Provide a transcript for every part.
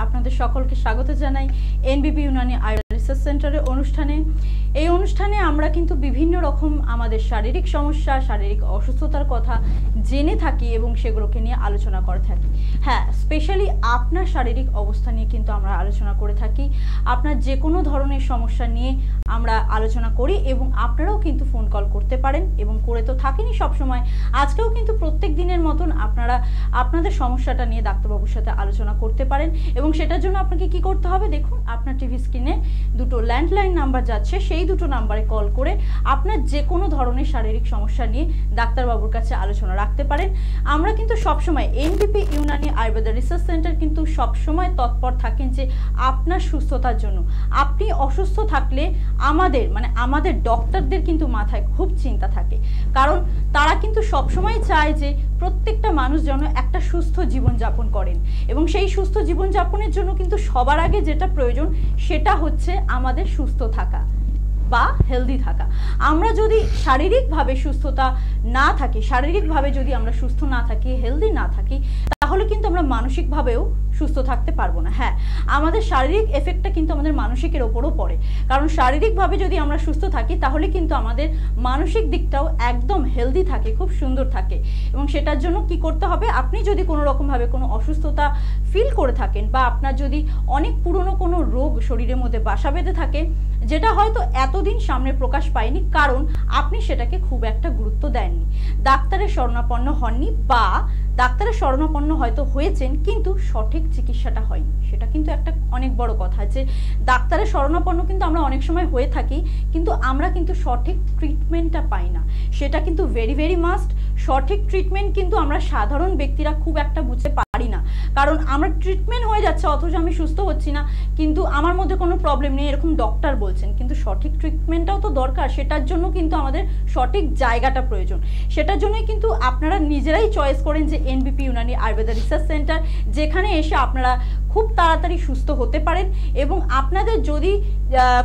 আপনাদের সকলকে স্বাগত জানাই এনবিপি ইউনানি আয়ুর্বেদ রিসার্চ সেন্টারের অনুষ্ঠানে। এই অনুষ্ঠানে আমরা কিন্তু বিভিন্ন রকম আমাদের শারীরিক সমস্যা, শারীরিক অসুস্থতার কথা জেনে থাকি এবং সেগুলোকে নিয়ে আলোচনা করে থাকি। হ্যাঁ, স্পেশালি আপনার শারীরিক অবস্থা নিয়ে কিন্তু আমরা আলোচনা করে থাকি। আপনার যে কোনো ধরনের সমস্যা নিয়ে আমরা আলোচনা করি এবং আপনারাও কিন্তু ফোন কল করতে পারেন এবং করে তো থাকেনই সবসময়। আজকেও কিন্তু প্রত্যেক দিনের মতন আপনারা আপনাদের সমস্যাটা নিয়ে ডাক্তারবাবুর সাথে আলোচনা করতে পারেন এবং সেটার জন্য আপনাকে কি করতে হবে, দেখুন আপনার টিভি স্ক্রিনে দুটো ল্যান্ডলাইন নাম্বার যাচ্ছে, সেই দুটো নাম্বারে কল করে আপনার যে কোনো ধরনের শারীরিক সমস্যা নিয়ে ডাক্তারবাবুর কাছে আলোচনা রাখতে পারেন। আমরা কিন্তু সবসময় এনবিপি ইউনানি আয়ুর্বেদ রিসার্চ সেন্টার কিন্তু সবসময় তৎপর থাকেন যে আপনার সুস্থতার জন্য। আপনি অসুস্থ থাকলে আমাদের ডক্টরদের কিন্তু মাথায় খুব চিন্তা থাকে, কারণ তারা কিন্তু সবসময় চায় যে প্রত্যেকটা মানুষ যেন একটা সুস্থ জীবনযাপন করেন এবং সেই সুস্থ জীবনযাপনের জন্য কিন্তু সবার আগে যেটা প্রয়োজন সেটা হচ্ছে আমাদের সুস্থ থাকা বা হেলদি থাকা। আমরা যদি শারীরিকভাবে সুস্থতা না থাকি, শারীরিকভাবে যদি আমরা সুস্থ না থাকি, হেলদি না থাকি, তাহলে কিন্তু আমরা মানসিকভাবেও সুস্থ থাকতে পারবো না। হ্যাঁ, আমাদের শারীরিক এফেক্টটা কিন্তু আমাদের মানসিকের ওপরও পড়ে, কারণ শারীরিকভাবে যদি আমরা সুস্থ থাকি তাহলে কিন্তু আমাদের মানসিক দিকটাও একদম হেলদি থাকে, খুব সুন্দর থাকে। এবং সেটার জন্য কি করতে হবে, আপনি যদি কোনো রকমভাবে কোনো অসুস্থতা ফিল করে থাকেন বা আপনার যদি অনেক পুরনো কোনো রোগ শরীরের মধ্যে বাসা বেঁধে থাকে যেটা হয়তো এতদিন সামনে প্রকাশ পায়নি কারণ আপনি সেটাকে খুব একটা গুরুত্ব দেননি, ডাক্তারের শরণাপন্ন হননি বা ডাক্তারের শরণাপন্ন হয়তো হয়েছেন কিন্তু সঠিক চিকিৎসাটা হয়নি, সেটা কিন্তু একটা অনেক বড় কথা যে ডাক্তারের শরণাপন্ন কিন্তু আমরা অনেক সময় হয়ে থাকি কিন্তু আমরা কিন্তু সঠিক ট্রিটমেন্টটা পাই না। সেটা কিন্তু ভেরি ভেরি মাস্ট। সঠিক ট্রিটমেন্ট কিন্তু আমরা সাধারণ ব্যক্তিরা খুব একটা বুঝতে পারি না, কারণ আমার ট্রিটমেন্ট হয়ে যাচ্ছে অথচ আমি সুস্থ হচ্ছি না, কিন্তু আমার মধ্যে কোনো প্রবলেম নেই এরকম ডক্টর বলছেন, কিন্তু সঠিক ট্রিটমেন্টটাও তো দরকার। সেটার জন্য কিন্তু আমাদের সঠিক জায়গাটা প্রয়োজন। সেটার জন্যই কিন্তু আপনারা নিজেরাই চয়েস করেন যে এনবিপি ইউনানি আয়ুর্বেদ রিসার্চ সেন্টার, যেখানে এসে আপনারা খুব তাড়াতাড়ি সুস্থ হতে পারেন এবং আপনাদের যদি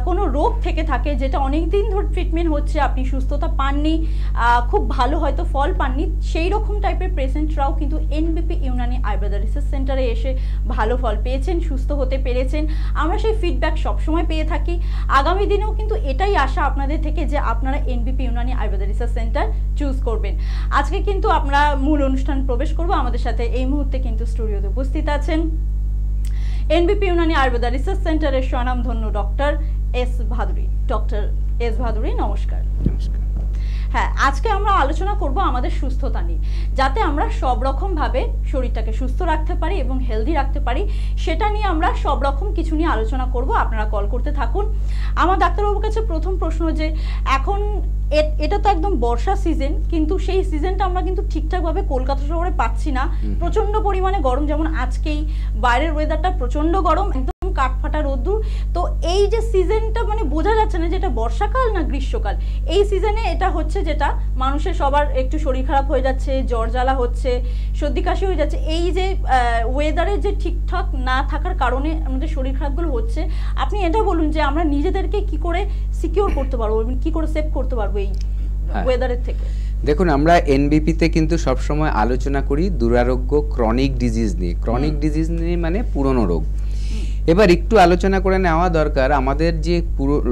কোনো রোগ থেকে থাকে যেটা অনেক দিন ধরে ট্রিটমেন্ট হচ্ছে, আপনি সুস্থতা পাননি, খুব ভালো হয়তো ফল পাননি, সেই রকম টাইপের পেশেন্টরাও কিন্তু এনবিপি ইউনানি আয়ুর্বেদ রিসার্চ সেন্টারে এসে ভালো ফল পেয়েছেন, সুস্থ হতে পেরেছেন। আমরা সেই ফিডব্যাক সবসময় পেয়ে থাকি। আগামী দিনেও কিন্তু এটাই আশা আপনাদের থেকে যে আপনারা এনবিপি Unani Ayurveda research centre choose করবেন। আজকে কিন্তু আমরা মূল অনুষ্ঠান প্রবেশ করব। আমাদের সাথে এই মুহূর্তে কিন্তু স্টুডিওতে উপস্থিত আছেন এনবিপি ইউনানি আয়ুর্বেদ রিসার্চ সেন্টারের স্বনামধন্য doctor S Bhaduri. Doctor S Bhaduri, নমস্কার। নমস্কার। হ্যাঁ, আজকে আমরা আলোচনা করব আমাদের সুস্থতা নিয়ে, যাতে আমরা সব রকমভাবে শরীরটাকে সুস্থ রাখতে পারি এবং হেলদি রাখতে পারি। সেটা নিয়ে আমরা সব রকম কিছু নিয়ে আলোচনা করব। আপনারা কল করতে থাকুন। আমার ডাক্তারবাবুর কাছে প্রথম প্রশ্ন যে এখন এটা তো একদম বর্ষা সিজন, কিন্তু সেই সিজনটা আমরা কিন্তু ঠিকঠাকভাবে কলকাতা শহরে পাচ্ছি না। প্রচন্ড পরিমাণে গরম, যেমন আজকেই বাইরের ওয়েদারটা প্রচন্ড গরম, একদম কাঠফাটা রোদ্দুর। তো এই যে সিজনটা বোঝা যাচ্ছে না যে এটা বর্ষাকাল না গ্রীষ্মকাল। এই সিজনে এটা হচ্ছে যেটা মানুষের সবার একটু শরীর খারাপ হয়ে যাচ্ছে, জ্বর জ্বালা হচ্ছে, সর্দি কাশি হয়ে যাচ্ছে। এই যে ওয়েদারের যে ঠিকঠাক না থাকার কারণে আমাদের শরীর খারাপগুলো হচ্ছে, আপনি এটা বলুন যে আমরা নিজেদেরকে কি করে সিকিউর করতে পারবো, কি করে সেভ করতে পারবো এই ওয়েদারের থেকে? দেখুন, আমরা এনবিপিতে কিন্তু সবসময় আলোচনা করি দুরারোগ্য ক্রনিক ডিজিজ নিয়ে। ক্রনিক ডিজিজ নিয়ে মানে পুরনো রোগ। এবার একটু আলোচনা করে নেওয়া দরকার আমাদের যে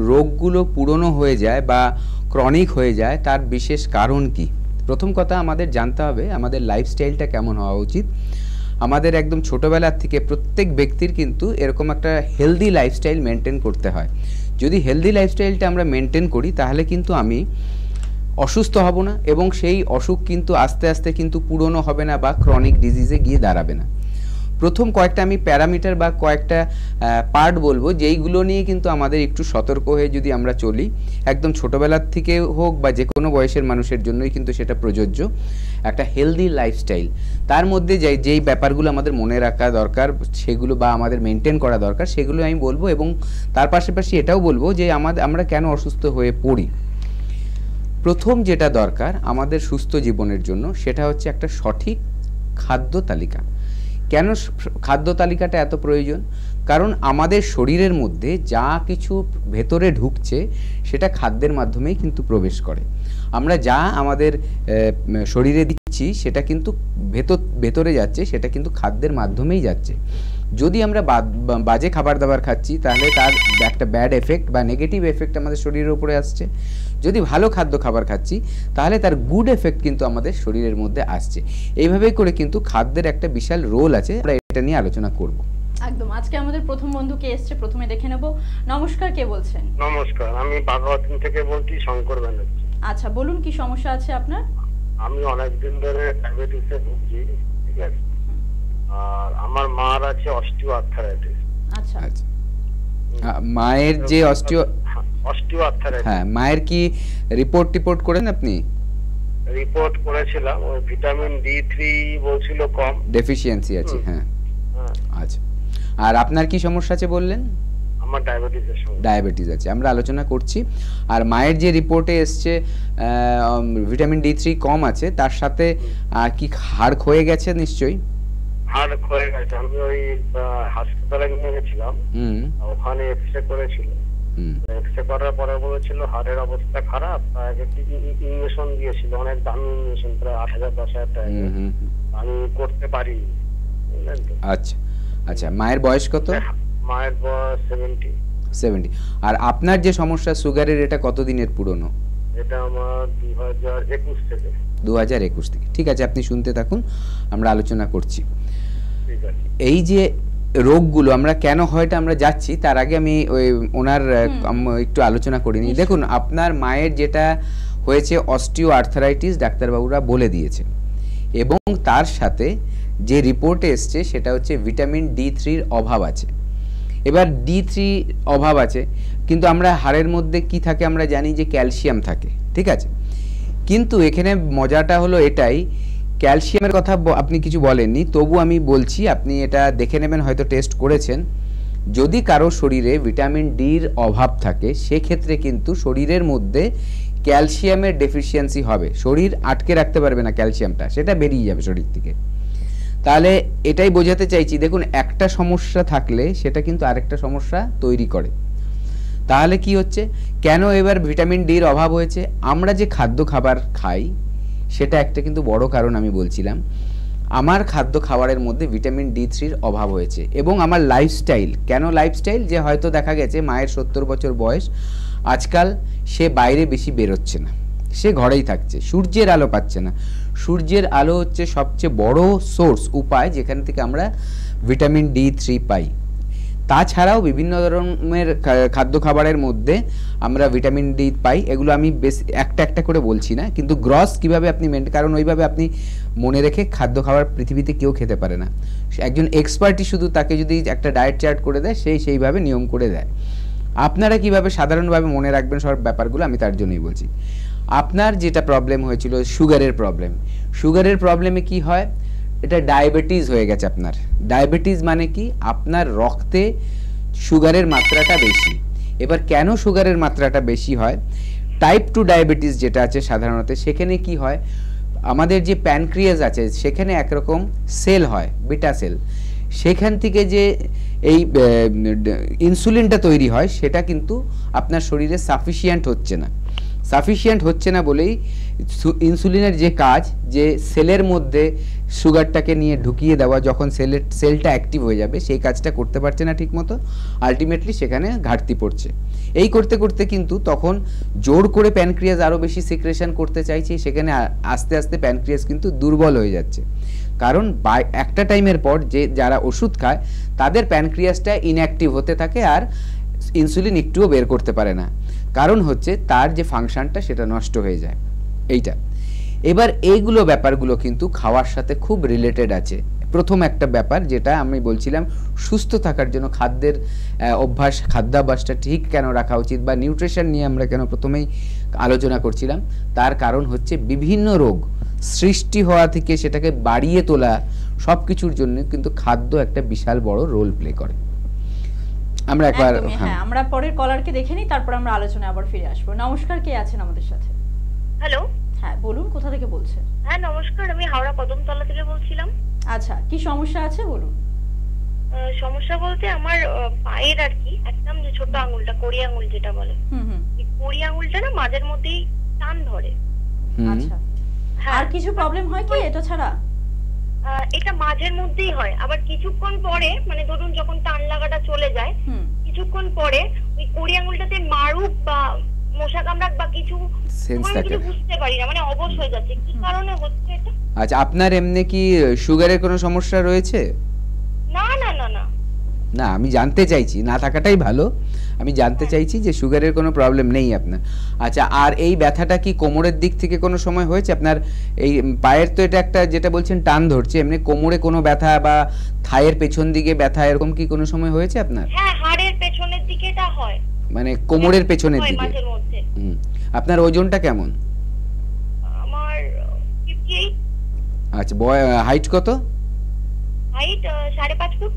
রোগগুলো পুরনো হয়ে যায় বা ক্রনিক হয়ে যায় তার বিশেষ কারণ কি। প্রথম কথা আমাদের জানতে হবে আমাদের লাইফস্টাইলটা কেমন হওয়া উচিত। আমাদের একদম ছোটোবেলার থেকে প্রত্যেক ব্যক্তির কিন্তু এরকম একটা হেলদি লাইফস্টাইল মেনটেন করতে হয়। যদি হেলদি লাইফস্টাইলটা আমরা মেনটেন করি তাহলে কিন্তু আমি অসুস্থ হব না এবং সেই অসুখ কিন্তু আস্তে আস্তে কিন্তু পুরনো হবে না বা ক্রনিক ডিজিজে গিয়ে দাঁড়াবে না। প্রথম কয়েকটা আমি প্যারামিটার বা কয়েকটা পার্ট বলবো যেইগুলো নিয়ে কিন্তু আমাদের একটু সতর্ক হয়ে যদি আমরা চলি, একদম ছোটোবেলার থেকে হোক বা যে কোনো বয়সের মানুষের জন্যই কিন্তু সেটা প্রযোজ্য। একটা হেলদি লাইফস্টাইল, তার মধ্যে যেই ব্যাপারগুলো আমাদের মনে রাখা দরকার সেগুলো বা আমাদের মেনটেন করা দরকার সেগুলো আমি বলবো এবং তার পাশাপাশি এটাও বলবো যে আমরা কেন অসুস্থ হয়ে পড়ি। প্রথম যেটা দরকার আমাদের সুস্থ জীবনের জন্য সেটা হচ্ছে একটা সঠিক খাদ্য তালিকা। কেন খাদ্য তালিকাটা এত প্রয়োজন? কারণ আমাদের শরীরের মধ্যে যা কিছু ভেতরে ঢুকছে সেটা খাদ্যের মাধ্যমেই কিন্তু প্রবেশ করে। আমরা যা আমাদের শরীরে দিচ্ছি সেটা কিন্তু ভেতরে যাচ্ছে, সেটা কিন্তু খাদ্যের মাধ্যমেই যাচ্ছে। যদি আমরা বাজে খাবার দাবার খাচ্ছি তাহলে তার একটা ব্যাড এফেক্ট বা নেগেটিভ এফেক্ট আমাদের শরীরের উপরে আসছে। যদি ভালো খাদ্য খাবার খাচ্ছি তাহলে তার গুড এফেক্ট কিন্তু আমাদের শরীরের মধ্যে আসছে। এইভাবেই করে কিন্তু খাদ্যের একটা বিশাল রোল আছে, আমরা এটা নিয়ে আলোচনা করব। একদম। আজকে আমাদের প্রথম বন্ধু কে এসেছে প্রথমে দেখে নেব। নমস্কার, কে বলছেন? নমস্কার, আমি বাঘাওয়াতিন থেকে বলছি, শঙ্কর ব্যানার্জি। আচ্ছা, বলুন কি সমস্যা আছে আপনার? আমি অনেকদিন ধরে ডায়াবেটিসে ভুগছি, ঠিক আছে, আর আমার মার আছে অস্টিও আর্থারাইটিস। আচ্ছা আচ্ছা, মায়ের যে অস্টিও আর্থারাইটিস, হ্যাঁ, মায়ের কি রিপোর্ট করেন আপনি? রিপোর্ট করেছিলাম, ওই ভিটামিন D3 বলছিল কম, ডেফিসিয়েন্সি আছে। হ্যাঁ, আচ্ছা। আর আপনার কি সমস্যা আছে বললেন? আমার ডায়াবেটিস আছে, আমরা আলোচনা করছি। আর মায়ের যে রিপোর্টে এসছে ভিটামিন D3 কম আছে, তার সাথে কি হাড় ক্ষয়ে গেছে? নিশ্চয়ই হাড় ক্ষয়ে গেছে। আমি ওই হাসপাতালে নিয়ে গেছিলাম, ওখানে এক্সরে করেছিল। এক্সরে করার পরে বলেছিল হাড়ের অবস্থা খারাপ, ইনজেকশন দিয়েছিল, অনেক দামি ইনজেকশন, প্রায় 8,000-10,000 টাকা। আমি করতে পারি। আচ্ছা আচ্ছা, মায়ের বয়স কত? মায়ের বয়স 70। আর আপনার যে সমস্যা সুগারের, এটা কতদিনের পুরনো? এটা আমার 2021 থেকে। 2021 থেকে, ঠিক আছে, আপনি শুনতে থাকুন, আমরা আলোচনা করছি। ঠিক আছে। এই যে রোগগুলো আমরা কেন হয় এটা আমরা যাচ্ছি, তার আগে আমি ওই ওনার একটু আলোচনা করিনি। দেখুন, আপনার মায়ের যেটা হয়েছে অস্টিও আর্থারাইটিস, ডাক্তারবাবুরা বলে দিয়েছে, এবং তার সাথে যে রিপোর্টে এসছে সেটা হচ্ছে ভিটামিন D3 অভাব আছে। এবার D3 অভাব আছে, কিন্তু আমরা হাড়ের মধ্যে কি থাকে আমরা জানি যে ক্যালসিয়াম থাকে, ঠিক আছে। কিন্তু এখানে মজাটা হলো এটাই, ক্যালসিয়ামের কথা আপনি কিছু বলেননি, তবু আমি বলছি, আপনি এটা দেখে নেবেন, হয়তো টেস্ট করেছেন। যদি কারো শরীরে ভিটামিন ডির অভাব থাকে, সেক্ষেত্রে কিন্তু শরীরের মধ্যে ক্যালসিয়ামের ডেফিসিয়েন্সি হবে, শরীর আটকে রাখতে পারবে না ক্যালসিয়ামটা, সেটা বেরিয়ে যাবে শরীর থেকে। তাহলে এটাই বোঝাতে চাইছি, দেখুন, একটা সমস্যা থাকলে সেটা কিন্তু আরেকটা সমস্যা তৈরি করে। তাহলে কি হচ্ছে, কেন এবার ভিটামিন ডির অভাব হয়েছে? আমরা যে খাবার খাই সেটা একটা কিন্তু বড় কারণ। আমি বলছিলাম আমার খাদ্য খাবারের মধ্যে ভিটামিন D3 অভাব হয়েছে, এবং আমার লাইফস্টাইল। কেন লাইফস্টাইল? যে হয়তো দেখা গেছে মায়ের 70 বছর বয়স, আজকাল সে বাইরে বেশি বেরোচ্ছে না, সে ঘরেই থাকছে, সূর্যের আলো পাচ্ছে না। সূর্যের আলো হচ্ছে সবচেয়ে বড় সোর্স, উপায়, যেখান থেকে আমরা ভিটামিন D3 পাই। তাছাড়াও বিভিন্ন ধরনের খাদ্য খাবারের মধ্যে আমরা ভিটামিন ডি পাই, এগুলো আমি বেশ একটা করে বলছি না, কিন্তু গ্রস কিভাবে আপনি কারণ ওইভাবে আপনি মনে রেখে খাদ্য খাবার পৃথিবীতে কেউ খেতে পারে না। একজন এক্সপার্টই শুধু তাকে যদি একটা ডায়েট চার্ট করে দেয়, সেইভাবে নিয়ম করে দেয়। আপনারা কিভাবে সাধারণভাবে মনে রাখবেন সব ব্যাপারগুলো, আমি তার জন্যই বলছি। আপনার যেটা প্রবলেম হয়েছিল সুগারের প্রবলেমে কি হয়, এটা ডায়াবেটিস হয়ে গেছে আপনার। ডায়াবেটিস মানে কি, আপনার রক্তে সুগারের মাত্রাটা বেশি। এবার কেন সুগারের মাত্রাটা বেশি হয়? টাইপ 2 ডায়াবেটিস যেটা আছে সাধারণত, সেখানে কি হয়, আমাদের যে প্যানক্রিয়াস আছে সেখানে একরকম সেল হয়, বিটা সেল, সেখান থেকে যে এই ইনসুলিনটা তৈরি হয় সেটা কিন্তু আপনার শরীরে সাফিসিয়েন্ট হচ্ছে না বলেই ইনসুলিনের যে কাজ, যে সেলের মধ্যে সুগারটাকে নিয়ে ঢুকিয়ে দেওয়া, যখন সেলটা অ্যাক্টিভ হয়ে যাবে সেই কাজটা করতে পারছে না ঠিকমতো, আলটিমেটলি সেখানে ঘাটতি পড়ছে। এই করতে করতে কিন্তু তখন জোর করে প্যানক্রিয়াস আরও বেশি সিক্রেশন করতে চাইছে, সেখানে আস্তে আস্তে প্যানক্রিয়াস কিন্তু দুর্বল হয়ে যাচ্ছে। কারণ একটা টাইমের পর যারা ওষুধ খায় তাদের প্যানক্রিয়াসটা ইনঅ্যাক্টিভ হতে থাকে, আর ইনসুলিন একটুও বের করতে পারে না। কারণ হচ্ছে তার যে ফাংশনটা সেটা নষ্ট হয়ে যায়। এইটা এবার এইগুলো ব্যাপারগুলো কিন্তু খাওয়ার সাথে খুব রিলেটেড আছে। প্রথম একটা ব্যাপার যেটা আমি বলছিলাম, সুস্থ থাকার জন্য খাদ্যাভ্যাসটা ঠিক কেন রাখা উচিত, বা নিউট্রিশন নিয়ে আমরা কেন প্রথমেই আলোচনা করছিলাম, তার কারণ হচ্ছে বিভিন্ন রোগ সৃষ্টি হওয়া থেকে সেটাকে বাড়িয়ে তোলা, সব কিছুর জন্য কিন্তু খাদ্য একটা বিশাল বড় রোল প্লে করে। আমরা একবার আমরা পরের কলারকে দেখে নিই, তারপর আমরা আলোচনায় আবার ফিরে আসবো। নমস্কার, কে আছেন আমাদের সাথে? হ্যালো, হ্যাঁ বলুন, কোথা থেকে বলছেন? হ্যাঁ নমস্কার, আমি হাওড়া কদমতলা থেকে বলছিলাম। আচ্ছা, কি সমস্যা আছে বলুন। সমস্যা বলতে আমার পায়ের আর কি একদম যে ছোট আঙুলটা, কড়ি আঙুল যেটা বলে, এই কড়ি আঙুলটা না মাঝের মধ্যেই টান ধরে। আচ্ছা, আর কিছু প্রবলেম হয় কি এটা ছাড়া? এটা মাঝের মধ্যেই হয়, আবার কিছুক্ষণ পরে মানে ধরুন যখন টান লাগাটা চলে যায় কিছুক্ষণ পরে ওই কড়ি আঙুলটাতে মারুক বা মশা কামড়াক বা কিছু বুঝতে পারি না, মানে অবশ হয়ে যাচ্ছে, কি কারণে হচ্ছে এটা? আচ্ছা, আপনার এমনি কি সুগারের কোনো সমস্যা রয়েছে? না না না না না, আমি জানতে চাইছি, না থাকাটাই ভালো, আমি জানতে চাইছি যে সুগারের কোনো প্রবলেম নেই আপনার। আচ্ছা, আর এই ব্যথাটা কি কোমরের দিক থেকে কোনো সময় হয়েছে আপনার? এই পায়ের তো এটা একটা যেটা বলছেন টান ধরছে, এমনি কোমরে কোনো ব্যথা বা থায়ের পেছন দিকে ব্যথা এরকম কি কোনো সময় হয়েছে আপনার? হ্যাঁ, হাড়ের পেছনের দিকে এটা হয়, মানে কোমরের পেছনের দিকে। আপনার ওজনটা কেমন? আমার 58। আচ্ছা, হাইট কত? Height 5.5 foot.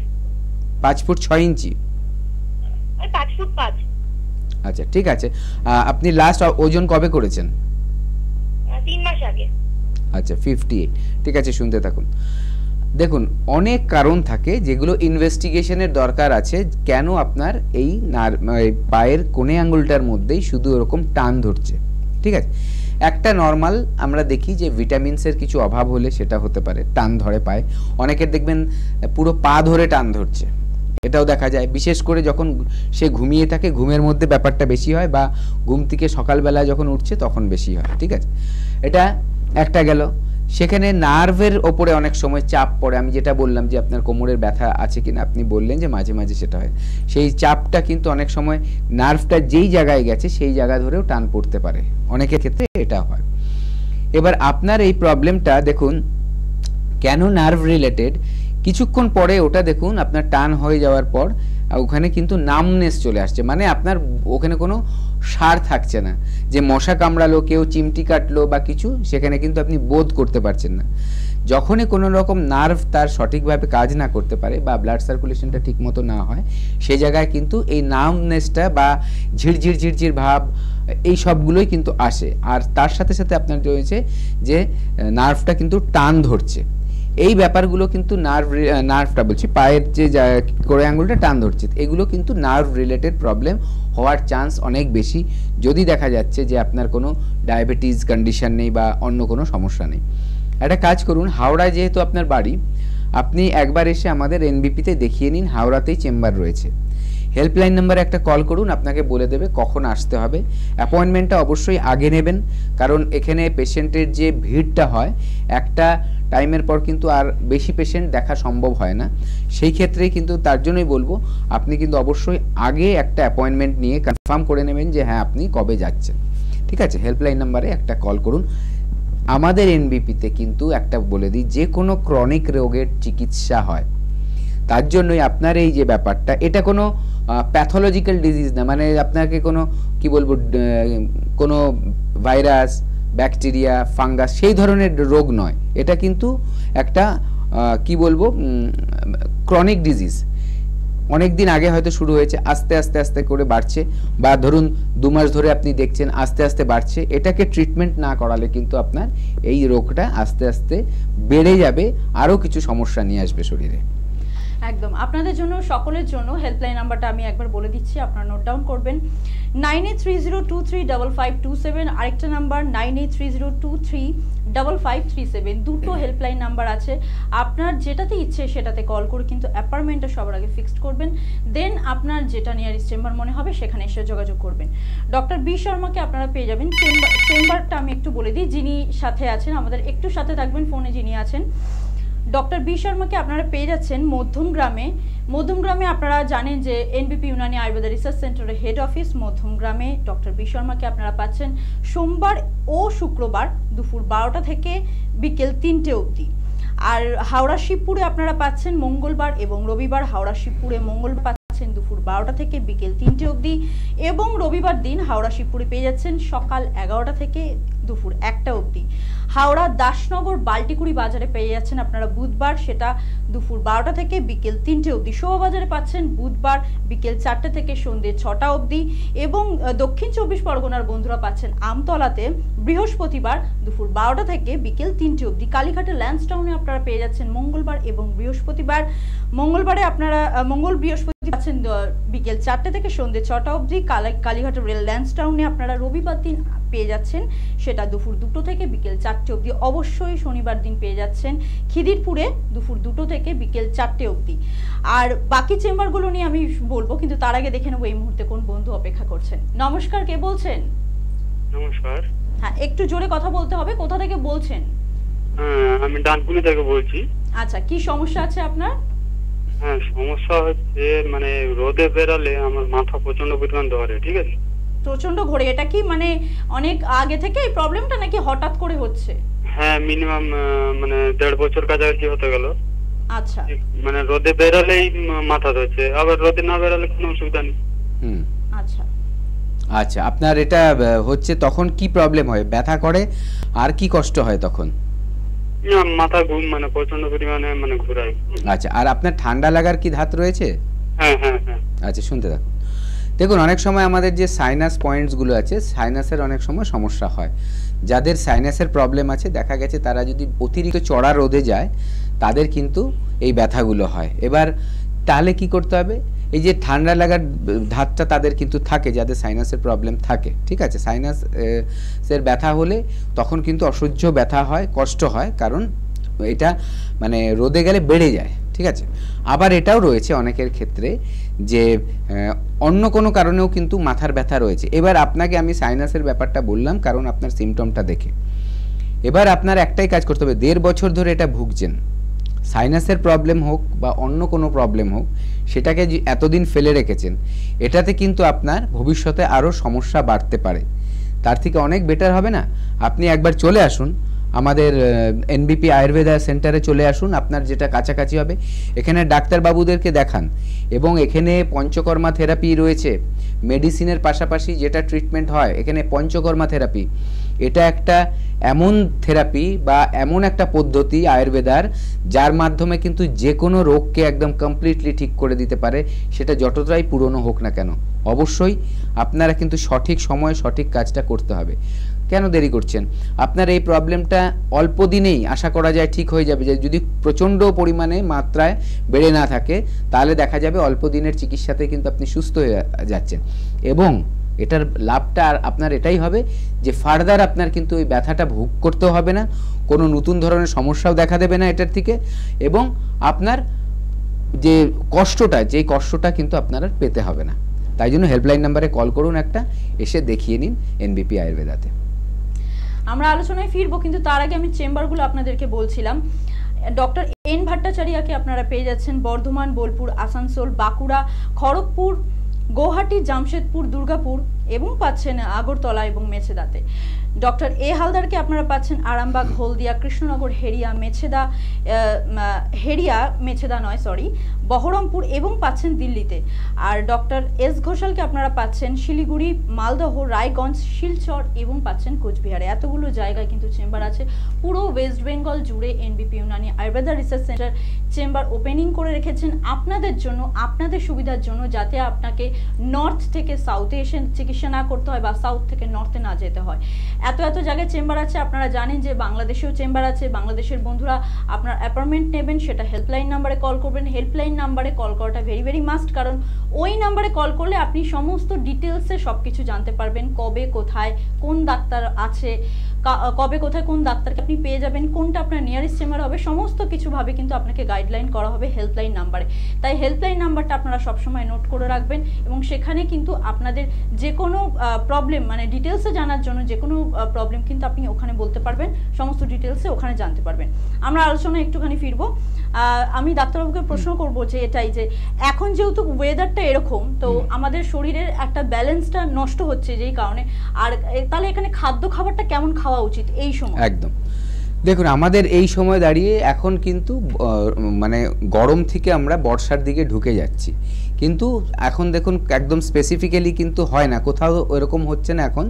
5 ফুট 6 ইঞ্চি? 5 ফুট 5। আচ্ছা, ঠিক আছে। আপনি লাস্ট ওজন কবে করেছেন? 3 মাস আগে। আচ্ছা, 58। ঠিক আছে, শুনতে থাকুন। দেখুন, অনেক কারণ থাকে যেগুলো ইনভেস্টিগেশনের দরকার আছে। কেন আপনার এই পায়ের কোণে আঙ্গুলটার মধ্যেই শুধু এরকম টান ধরছে? ঠিক আছে, একটা নর্মাল আমরা দেখি যে ভিটামিনসের কিছু অভাব হলে সেটা হতে পারে, টান ধরে পায়। অনেকের দেখবেন পুরো পা ধরে টান ধরছে, এটাও দেখা যায়। বিশেষ করে যখন সে ঘুমিয়ে থাকে, ঘুমের মধ্যে ব্যাপারটা বেশি হয়, বা ঘুম থেকে সকালবেলা যখন উঠছে তখন বেশি হয়। ঠিক আছে, এটা একটা গেল। সেখানে নার্ভের ওপরে অনেক সময় চাপ পড়ে। আমি যেটা বললাম যে আপনার কোমরের ব্যথা আছে কিনা, আপনি বললেন যে মাঝে মাঝে সেটা হয়। সেই চাপটা কিন্তু অনেক সময় নার্ভটা যেই জায়গায় গেছে সেই জায়গা ধরেও টান পড়তে পারে, অনেকের ক্ষেত্রে এটা হয়। এবার আপনার এই প্রবলেমটা দেখুন কেন নার্ভ রিলেটেড, কিছুক্ষণ পরে ওটা দেখুন আপনার টান হয়ে যাওয়ার পর ওখানে কিন্তু নামনেস চলে আসছে, মানে আপনার ওখানে কোনো সার থাকছে না। যে মশা কামড়ালো, কেউ চিমটি কাটলো বা কিছু, সেখানে কিন্তু আপনি বোধ করতে পারছেন না। যখনই কোনো রকম নার্ভ তার সঠিকভাবে কাজ না করতে পারে বা ব্লাড সার্কুলেশনটা ঠিক মতো না হয়, সেই জায়গায় কিন্তু এই নামনেসটা বা ঝিরঝির ঝিরঝির ভাব এই সবগুলোই কিন্তু আসে। আর তার সাথে সাথে আপনার রয়েছে যে নার্ভটা কিন্তু টান ধরছে। এই ব্যাপারগুলো কিন্তু নার্ভটা বলছি, পায়ের যে কোড়ে আঙুলটা টান ধরছে, এগুলো কিন্তু নার্ভ রিলেটেড প্রবলেম হওয়ার চান্স অনেক বেশি, যদি দেখা যাচ্ছে যে আপনার কোনো ডায়াবেটিস কন্ডিশন নেই বা অন্য কোনো সমস্যা নেই। একটা কাজ করুন, হাওড়ায় যেহেতু আপনার বাড়ি, আপনি একবার এসে আমাদের এনবিপিতে দেখিয়ে নিন, হাওড়াতেই চেম্বার রয়েছে। হেল্পলাইন নাম্বারে একটা কল করুন, আপনাকে বলে দেবে কখন আসতে হবে। অ্যাপয়েন্টমেন্টটা অবশ্যই আগে নেবেন, কারণ এখানে পেশেন্টের যে ভিড়টা হয়, একটা টাইমের পর কিন্তু আর বেশি পেশেন্ট দেখা সম্ভব হয় না। সেই ক্ষেত্রে কিন্তু তার জন্যই বলবো আপনি কিন্তু অবশ্যই আগে একটা অ্যাপয়েন্টমেন্ট নিয়ে কনফার্ম করে নেবেন যে হ্যাঁ আপনি কবে যাচ্ছেন। ঠিক আছে, হেল্পলাইন নাম্বারে একটা কল করুন। আমাদের এনবিপিতে কিন্তু একটা বলে দিই, যে কোনো ক্রনিক রোগের চিকিৎসা হয়। তার জন্যই আপনার এই যে ব্যাপারটা, এটা কোনো প্যাথোলজিক্যাল ডিজিজ না, মানে আপনাকে কোনো কি বলবো কোনো ভাইরাস, ব্যাকটেরিয়া, ফাঙ্গাস সেই ধরনের রোগ নয়। এটা কিন্তু একটা কি বলবো ক্রনিক ডিজিজ। অনেক দিন আগে হয়তো শুরু হয়েছে, আস্তে আস্তে আস্তে করে বাড়ছে, বা ধরুন 2 মাস ধরে আপনি দেখছেন আস্তে আস্তে বাড়ছে। এটাকে ট্রিটমেন্ট না করালে কিন্তু আপনার এই রোগটা আস্তে আস্তে বেড়ে যাবে, আরও কিছু সমস্যা নিয়ে আসবে শরীরে। একদম আপনাদের জন্য, সকলের জন্য হেল্পলাইন নাম্বারটা আমি একবার বলে দিচ্ছি, আপনারা নোট ডাউন করবেন। 9830235527, আরেকটা নাম্বার 9830235537। দুটো হেল্পলাইন নাম্বার আছে। আপনার যেটাতে ইচ্ছে সেটাতে কল করে কিন্তু অ্যাপয়েন্টমেন্টটা সবার আগে ফিক্সড করবেন, দেন আপনার যেটা নিয়ারেস্ট চেম্বার মনে হবে সেখানে এসে যোগাযোগ করবেন। ডক্টর বি শর্মাকে আপনারা পেয়ে যাবেন। চেম্বারটা আমি একটু বলে দিই, যিনি সাথে আছেন আমাদের, একটু সাথে থাকবেন, ফোনে যিনি আছেন ডক্টর বি শর্মাকে আপনারা পেয়ে যাচ্ছেন মধ্যমগ্রামে। মধ্যমগ্রামে আপনারা জানেন যে এনবিপি ইউনানি আয়ুর্বেদ রিসার্চ সেন্টারের হেড অফিস মধ্যমগ্রামে। ডক্টর বি শর্মাকে আপনারা পাচ্ছেন সোমবার ও শুক্রবার দুপুর 12টা থেকে বিকেল 3টে অবধি। আর হাওড়া শিবপুরে আপনারা পাচ্ছেন মঙ্গলবার এবং রবিবার। হাওড়া শিবপুরে মঙ্গলবার পাচ্ছেন দুপুর 12টা থেকে বিকেল 3টে অবধি, এবং রবিবার দিন হাওড়া শিবপুরে পেয়ে যাচ্ছেন সকাল 11টা থেকে দুপুর 1টা অবধি। হাওড়া দাসনগর বাল্টিকুড়ি বাজারে পেয়ে যাচ্ছেন আপনারা বুধবার, সেটা দুপুর 12টা থেকে বিকেল 3টে অবধি। শোভাবাজারে পাচ্ছেন বুধবার বিকেল 4টে থেকে সন্ধ্যে 6টা অবধি, এবং দক্ষিণ 24 পরগনার বন্ধুরা পাচ্ছেন আমতলাতে বৃহস্পতিবার দুপুর 12টা থেকে বিকেল 3টে অবধি। কালীঘাটে ল্যান্সটাউনে আপনারা পেয়ে যাচ্ছেন মঙ্গলবার এবং বৃহস্পতিবার। মঙ্গলবারে আপনারা বৃহস্পতি পাচ্ছেন বিকেল 4টে থেকে সন্ধ্যে 6টা অবধি। কালীঘাটের ল্যান্সটাউনে আপনারা রবিবার দিন পেয়ে যাচ্ছেন সেটা দুপুর 2টো থেকে বিকেল 4টে অবধি। অবশ্যই শনিবার দিন পেয়ে যাচ্ছেন খিদিরপুরে দুপুর 2টো থেকে বিকেল 4টে অবধি। আর বাকি চেম্বারগুলো নিয়ে আমি বলবো, কিন্তু তার আগে দেখে নেবো এই মুহূর্তে কোন বন্ধু অপেক্ষা করছেন। নমস্কার, কে বলছেন? নমস্কার। হ্যাঁ, একটু জোরে কথা বলতে হবে। কোথা থেকে বলছেন? আমি ডানকুনি থেকে বলছি। আচ্ছা, কি সমস্যা আছে আপনার? হ্যাঁ, সমস্যা হচ্ছে মানে রোদে বেরালে আমার মাথা প্রচন্ড পরিমাণ ধরে। ঠিক আছে, প্রচন্ড ঘোরে। এটা কি মানে অনেক আগে থেকে এই প্রবলেমটা নাকি হঠাৎ করে হচ্ছে? হ্যাঁ, মিনিমাম মানে 1.5 বছর কাছাকাছি হতে গেল। আচ্ছা, মানে রোদে বেরালেই মাথা ধরছে, আবার রোদে না বেরালে কোনো অসুবিধা নেই। আচ্ছা আচ্ছা, আপনার এটা হচ্ছে তখন কি প্রবলেম হয়? ব্যথা করে আর কি কষ্ট হয় তখন? মাথা মানে প্রচন্ড পরিমাণে মানে ঘোরায়। আচ্ছা, আর আপনার ঠান্ডা লাগার কি ধাত রয়েছে? হ্যাঁ হ্যাঁ হ্যাঁ। আচ্ছা, শুনতে থাকুন। দেখুন, অনেক সময় আমাদের যে সাইনাস পয়েন্টসগুলো আছে, সাইনাসের অনেক সময় সমস্যা হয়। যাদের সাইনাসের প্রবলেম আছে দেখা গেছে তারা যদি অতিরিক্ত চড়া রোদে যায় তাদের কিন্তু এই ব্যথাগুলো হয়। এবার তাহলে কি করতে হবে? এই যে ঠান্ডা লাগার ধাতটা তাদের কিন্তু থাকে, যাদের সাইনাসের প্রবলেম থাকে। ঠিক আছে, সাইনাসের ব্যথা হলে তখন কিন্তু অসহ্য ব্যথা হয়, কষ্ট হয়, কারণ এটা মানে রোদে গেলে বেড়ে যায়। ঠিক আছে, আবার এটাও রয়েছে অনেকের ক্ষেত্রে যে অন্য কোনো কারণেও কিন্তু মাথার ব্যথা রয়েছে। এবার আপনাকে আমি সাইনাসের ব্যাপারটা বললাম কারণ আপনার সিমটমটা দেখে। এবার আপনার একটাই কাজ করতে হবে, 1.5 বছর ধরে এটা ভুগছেন, সাইনাসের প্রবলেম হোক বা অন্য কোনো প্রবলেম হোক, সেটাকে এতদিন ফেলে রেখেছেন, এটাতে কিন্তু আপনার ভবিষ্যতে আরও সমস্যা বাড়তে পারে। তার থেকে অনেক বেটার হবে না আপনি একবার চলে আসুন আমাদের এনবিপি আয়ুর্বেদা সেন্টারে চলে আসুন, আপনার যেটা কাছাকাছি হবে। এখানে ডাক্তারবাবুদেরকে দেখান এবং এখানে পঞ্চকর্মা থেরাপি রয়েছে। মেডিসিনের পাশাপাশি যেটা ট্রিটমেন্ট হয় এখানে পঞ্চকর্মা থেরাপি, এটা একটা এমন থেরাপি বা এমন একটা পদ্ধতি আয়ুর্বেদার যার মাধ্যমে কিন্তু যে কোনো রোগকে একদম কমপ্লিটলি ঠিক করে দিতে পারে, সেটা যতটাই পুরনো হোক না কেন। অবশ্যই আপনারা কিন্তু সঠিক সময়ে সঠিক কাজটা করতে হবে। কেন দেরি করছেন? আপনার এই প্রবলেমটা অল্প দিনেই আশা করা যায় ঠিক হয়ে যাবে। যে যদি প্রচণ্ড পরিমাণে মাত্রায় বেড়ে না থাকে তাহলে দেখা যাবে অল্প দিনের চিকিৎসাতে কিন্তু আপনি সুস্থ হয়ে যাচ্ছেন। এবং এটার লাভটা আর আপনার এটাই হবে যে ফার্দার আপনার কিন্তু ওই ব্যথাটা ভোগ করতেও হবে না, কোনো নতুন ধরনের সমস্যাও দেখা দেবে না এটার থেকে, এবং আপনার যে কষ্টটা কিন্তু আপনার আর পেতে হবে না। তাই জন্য হেল্পলাইন নাম্বারে কল করুন, একটা এসে দেখিয়ে নিন এনবিপি আয়ুর্বেদাতে। আমরা আলোচনায় ফিরবো, কিন্তু তার আগে আমি চেম্বারগুলো আপনাদেরকে বলছিলাম। ডক্টর এন ভট্টাচার্যকে আপনারা পেয়ে যাচ্ছেন বর্ধমান, বোলপুর, আসানসোল, বাঁকুড়া, খড়গপুর, গুয়াহাটি, জামশেদপুর, দুর্গাপুর এবং পাচ্ছেন আগরতলা এবং মেছেদাতে। ডক্টর এ হালদারকে আপনারা পাচ্ছেন আরামবাগ, হলদিয়া, কৃষ্ণনগর, বহরমপুর এবং পাচ্ছেন দিল্লিতে। আর ডক্টর এস ঘোষালকে আপনারা পাচ্ছেন শিলিগুড়ি, মালদহ, রায়গঞ্জ, শিলচর এবং পাচ্ছেন কোচবিহারে। এতগুলো জায়গায় কিন্তু চেম্বার আছে। পুরো ওয়েস্ট বেঙ্গল জুড়ে এনবিপি Unani Ayurveda research centre chamber opening করে রেখেছেন আপনাদের জন্য, আপনাদের সুবিধার জন্য, যাতে আপনাকে নর্থ থেকে সাউথে এসে চিকিৎসা না করতে হয় বা সাউথ থেকে নর্থে না যেতে হয়। এত জায়গায় চেম্বার আছে। আপনারা জানেন যে বাংলাদেশেও চেম্বার আছে। বাংলাদেশের বন্ধুরা আপনার অ্যাপয়েন্টমেন্ট নেবেন, সেটা হেল্পলাইন নাম্বারে কল করবেন। হেল্পলাইন নাম্বারে কল করাটা ভেরি মাস্ট, কারণ ওই নাম্বারে কল করলে আপনি সমস্ত ডিটেলসে সব কিছু জানতে পারবেন। কবে কোথায় কোন ডাক্তার আছে, কবে কোথায় কোন ডাক্তারকে আপনি পেয়ে যাবেন, কোনটা আপনার নিয়ারেস্ট চেম্বার হবে, সমস্ত কিছুভাবে কিন্তু আপনাকে গাইডলাইন করা হবে হেল্পলাইন নাম্বারে। তাই হেল্পলাইন নাম্বারটা আপনারা সবসময় নোট করে রাখবেন এবং সেখানে কিন্তু আপনাদের যে কোনো প্রবলেম মানে ডিটেলসে জানার জন্য যে কোনো প্রবলেম কিন্তু আপনি ওখানে বলতে পারবেন, সমস্ত ডিটেলসে ওখানে জানতে পারবেন। আমরা আলোচনায় একটুখানি ফিরবো। আমি ডাক্তারবাবুকে প্রশ্ন করবো যে এটাই যে এখন যেহেতু ওয়েদারটা এরকম, তো আমাদের শরীরের একটা ব্যালেন্সটা নষ্ট হচ্ছে যেই কারণে, আর তাহলে এখানে খাবারটা কেমন খাওয়া উচিত এই সময়? একদম, দেখুন আমাদের এই সময় দাঁড়িয়ে এখন কিন্তু মানে গরম থেকে আমরা বর্ষার দিকে ঢুকে যাচ্ছি, কিন্তু এখন দেখুন একদম স্পেসিফিক্যালি কিন্তু হয় না, কোথাও এরকম হচ্ছে না এখন।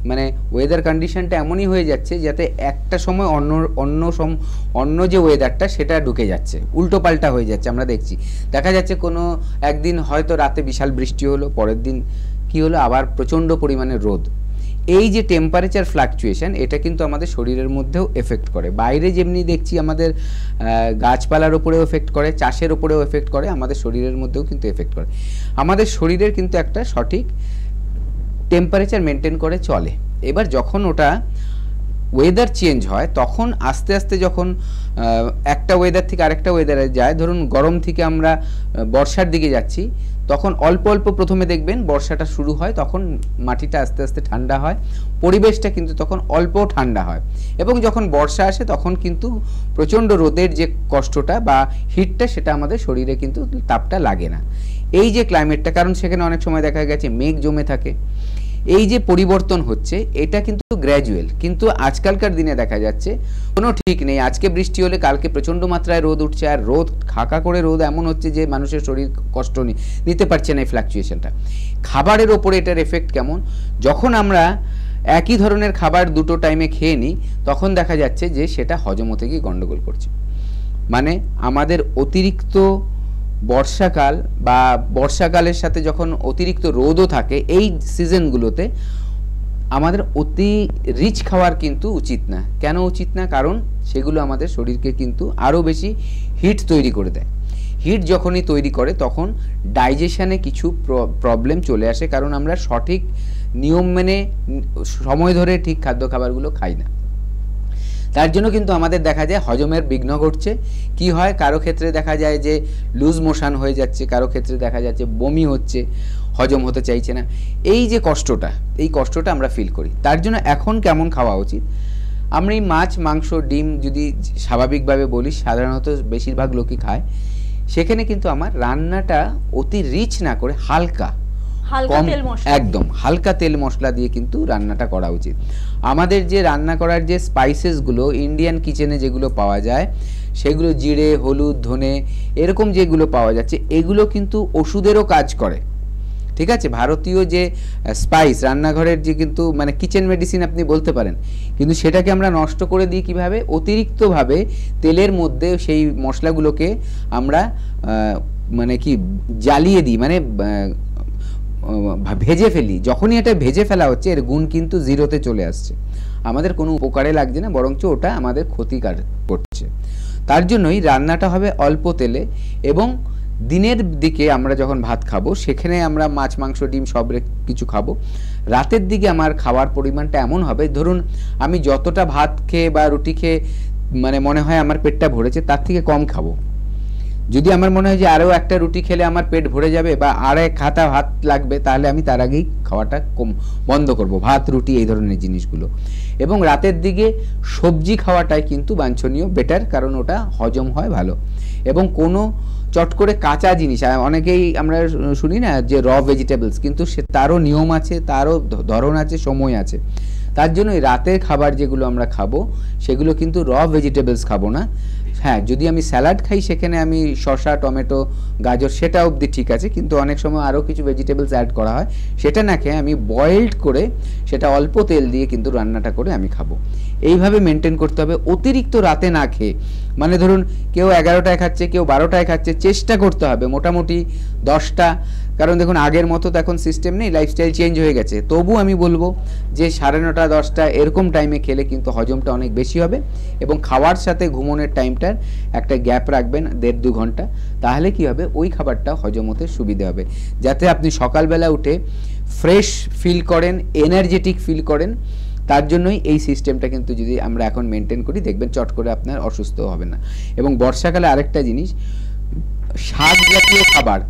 মানে ওয়েদার কন্ডিশনটা এমনই হয়ে যাচ্ছে যাতে একটা সময় অন্য যে ওয়েদারটা সেটা ঢুকে যাচ্ছে, উল্টো পাল্টা হয়ে যাচ্ছে। আমরা দেখছি, দেখা যাচ্ছে কোনো একদিন হয়তো রাতে বিশাল বৃষ্টি হলো, পরের দিন কি হলো আবার প্রচণ্ড পরিমাণে রোদ। এই যে টেম্পারেচার ফ্লাকচুয়েশন, এটা কিন্তু আমাদের শরীরের মধ্যেও এফেক্ট করে। বাইরে যেমনি দেখছি আমাদের গাছপালার ওপরেও এফেক্ট করে, চাষের ওপরেও এফেক্ট করে, আমাদের শরীরের মধ্যেও কিন্তু এফেক্ট করে। আমাদের শরীরের কিন্তু একটা সঠিক টেম্পারেচার মেনটেন করে চলে। এবার যখন ওটা ওয়েদার চেঞ্জ হয় তখন আস্তে আস্তে যখন একটা ওয়েদার থেকে আরেকটা ওয়েদারে যায়, ধরুন গরম থেকে আমরা বর্ষার দিকে যাচ্ছি, তখন অল্প অল্প প্রথমে দেখবেন বর্ষাটা শুরু হয়, তখন মাটিটা আস্তে আস্তে ঠান্ডা হয়, পরিবেশটা কিন্তু তখন অল্প ঠান্ডা হয়। এবং যখন বর্ষা আসে তখন কিন্তু প্রচণ্ড রোদের যে কষ্টটা বা হিটটা সেটা আমাদের শরীরে কিন্তু তাপটা লাগে না। এই যে ক্লাইমেটটা, কারণ সেখানে অনেক সময় দেখা গেছে মেঘ জমে থাকে, এই যে পরিবর্তন হচ্ছে এটা কিন্তু গ্র্যাজুয়াল। কিন্তু আজকালকার দিনে দেখা যাচ্ছে কোনো ঠিক নেই, আজকে বৃষ্টি হলে কালকে প্রচণ্ড মাত্রায় রোদ উঠছে, আর রোদ খাকা করে রোদ এমন হচ্ছে যে মানুষের শরীর কষ্ট নিতে পারছে না এই ফ্ল্যাকচুয়েশনটা। খাবারের ওপরে এটার এফেক্ট কেমন, যখন আমরা একই ধরনের খাবার দুটো টাইমে খেয়ে নিই তখন দেখা যাচ্ছে যে সেটা হজম হতে গিয়ে গণ্ডগোল করছে। মানে আমাদের অতিরিক্ত বর্ষাকাল বা বর্ষাকালের সাথে যখন অতিরিক্ত রোদও থাকে এই সিজনগুলোতে আমাদের অতি রিচ খাওয়ার কিন্তু উচিত না। কেন উচিত না? কারণ সেগুলো আমাদের শরীরকে কিন্তু আরও বেশি হিট তৈরি করে দেয়। হিট যখনই তৈরি করে তখন ডাইজেশনে কিছু প্রবলেম চলে আসে, কারণ আমরা সঠিক নিয়ম মেনে সময় ধরে ঠিক খাদ্য খাবারগুলো খাই না। তার জন্য কিন্তু আমাদের দেখা যায় হজমের বিঘ্ন ঘটছে। কি হয়, কারো ক্ষেত্রে দেখা যায় যে লুজ মোশন হয়ে যাচ্ছে, কারো ক্ষেত্রে দেখা যাচ্ছে বমি হচ্ছে, হজম হতে চাইছে না। এই যে কষ্টটা, এই কষ্টটা আমরা ফিল করি। তার জন্য এখন কেমন খাওয়া উচিত? আমরা এই মাছ, মাংস, ডিম যদি স্বাভাবিকভাবে বলি, সাধারণত বেশিরভাগ লোকই খায়, সেখানে কিন্তু আমার রান্নাটা অতি রিচ না করে হালকা, একদম হালকা তেল মশলা দিয়ে কিন্তু রান্নাটা করা উচিত। আমাদের যে রান্না করার যে স্পাইসেসগুলো ইন্ডিয়ান কিচেনে যেগুলো পাওয়া যায়, সেগুলো জিরে, হলুদ, ধনে এরকম যেগুলো পাওয়া যাচ্ছে, এগুলো কিন্তু ওষুধেরও কাজ করে। ঠিক আছে, ভারতীয় যে স্পাইস, রান্নাঘরের যে কিন্তু মানে কিচেন মেডিসিন আপনি বলতে পারেন, কিন্তু সেটাকে আমরা নষ্ট করে দিই কীভাবে? অতিরিক্তভাবে তেলের মধ্যে সেই মশলাগুলোকে আমরা মানে কি জ্বালিয়ে দিই, মানে ভেজে ফেলি। যখনই এটা ভেজে ফেলা হচ্ছে এর গুণ কিন্তু জিরোতে চলে আসছে, আমাদের কোনো উপকারে লাগছে না, বরঞ্চ ওটা আমাদের ক্ষতিকার করছে। তার জন্যই রান্নাটা হবে অল্প তেলে, এবং দিনের দিকে আমরা যখন ভাত খাবো সেখানে আমরা মাছ, মাংস, ডিম সব কিছু খাবো। রাতের দিকে আমার খাওয়ার পরিমাণটা এমন হবে, ধরুন আমি যতটা ভাত খেয়ে বা রুটি খেয়ে মানে মনে হয় আমার পেটটা ভরেছে, তার থেকে কম খাবো। যদি আমার মনে হয় যে আরও একটা রুটি খেলে আমার পেট ভরে যাবে বা আর এক হাতা ভাত লাগবে, তাহলে আমি তার আগেই খাওয়াটা বন্ধ করব, ভাত, রুটি এই ধরনের জিনিসগুলো। এবং রাতের দিকে সবজি খাওয়াটাই কিন্তু বাঞ্ছনীয়, বেটার, কারণ ওটা হজম হয় ভালো। এবং কোনো চট করে কাঁচা জিনিস, অনেকেই আমরা শুনি না যে র ভেজিটেবলস, কিন্তু সে তারও নিয়ম আছে, তারও ধরন আছে, সময় আছে। তার জন্য রাতের খাবার যেগুলো আমরা খাবো সেগুলো কিন্তু র ভেজিটেবলস খাবো না। হ্যাঁ, যদি আমি স্যালাড খাই সেখানে আমি শসা, টমেটো, গাজর সেটা অবধি ঠিক আছে, কিন্তু অনেক সময় আরও কিছু ভেজিটেবলস অ্যাড করা হয়, সেটা না খেয়ে আমি বয়েলড করে সেটা অল্প তেল দিয়ে কিন্তু রান্নাটা করে আমি খাবো। এইভাবে মেনটেন করতে হবে, অতিরিক্ত রাতে না খেয়ে। মানে ধরুন কেউ 11টায় খাচ্ছে, কেউ 12টায় খাচ্ছে, চেষ্টা করতে হবে মোটামুটি 10টা, কারণ দেখুন আগের মতো তো এখন সিস্টেম নেই, লাইফস্টাইল চেঞ্জ হয়ে গেছে। তবু আমি বলবো যে 9:30, 10টা এরকম টাইমে খেলে কিন্তু হজমটা অনেক বেশি হবে। এবং খাওয়ার সাথে ঘুমোনোর টাইমটার একটা গ্যাপ রাখবেন 1.5-2 ঘন্টা, তাহলে কি হবে, ওই খাবারটা হজম হতে সুবিধে হবে, যাতে আপনি সকালবেলা উঠে ফ্রেশ ফিল করেন, এনার্জেটিক ফিল করেন। তার জন্যই এই সিস্টেমটা কিন্তু যদি আমরা এখন মেনটেন করি, দেখবেন চট করে আপনার অসুস্থ হবে না। এবং বর্ষাকালে আরেকটা জিনিস, শাক জাতীয় খাবার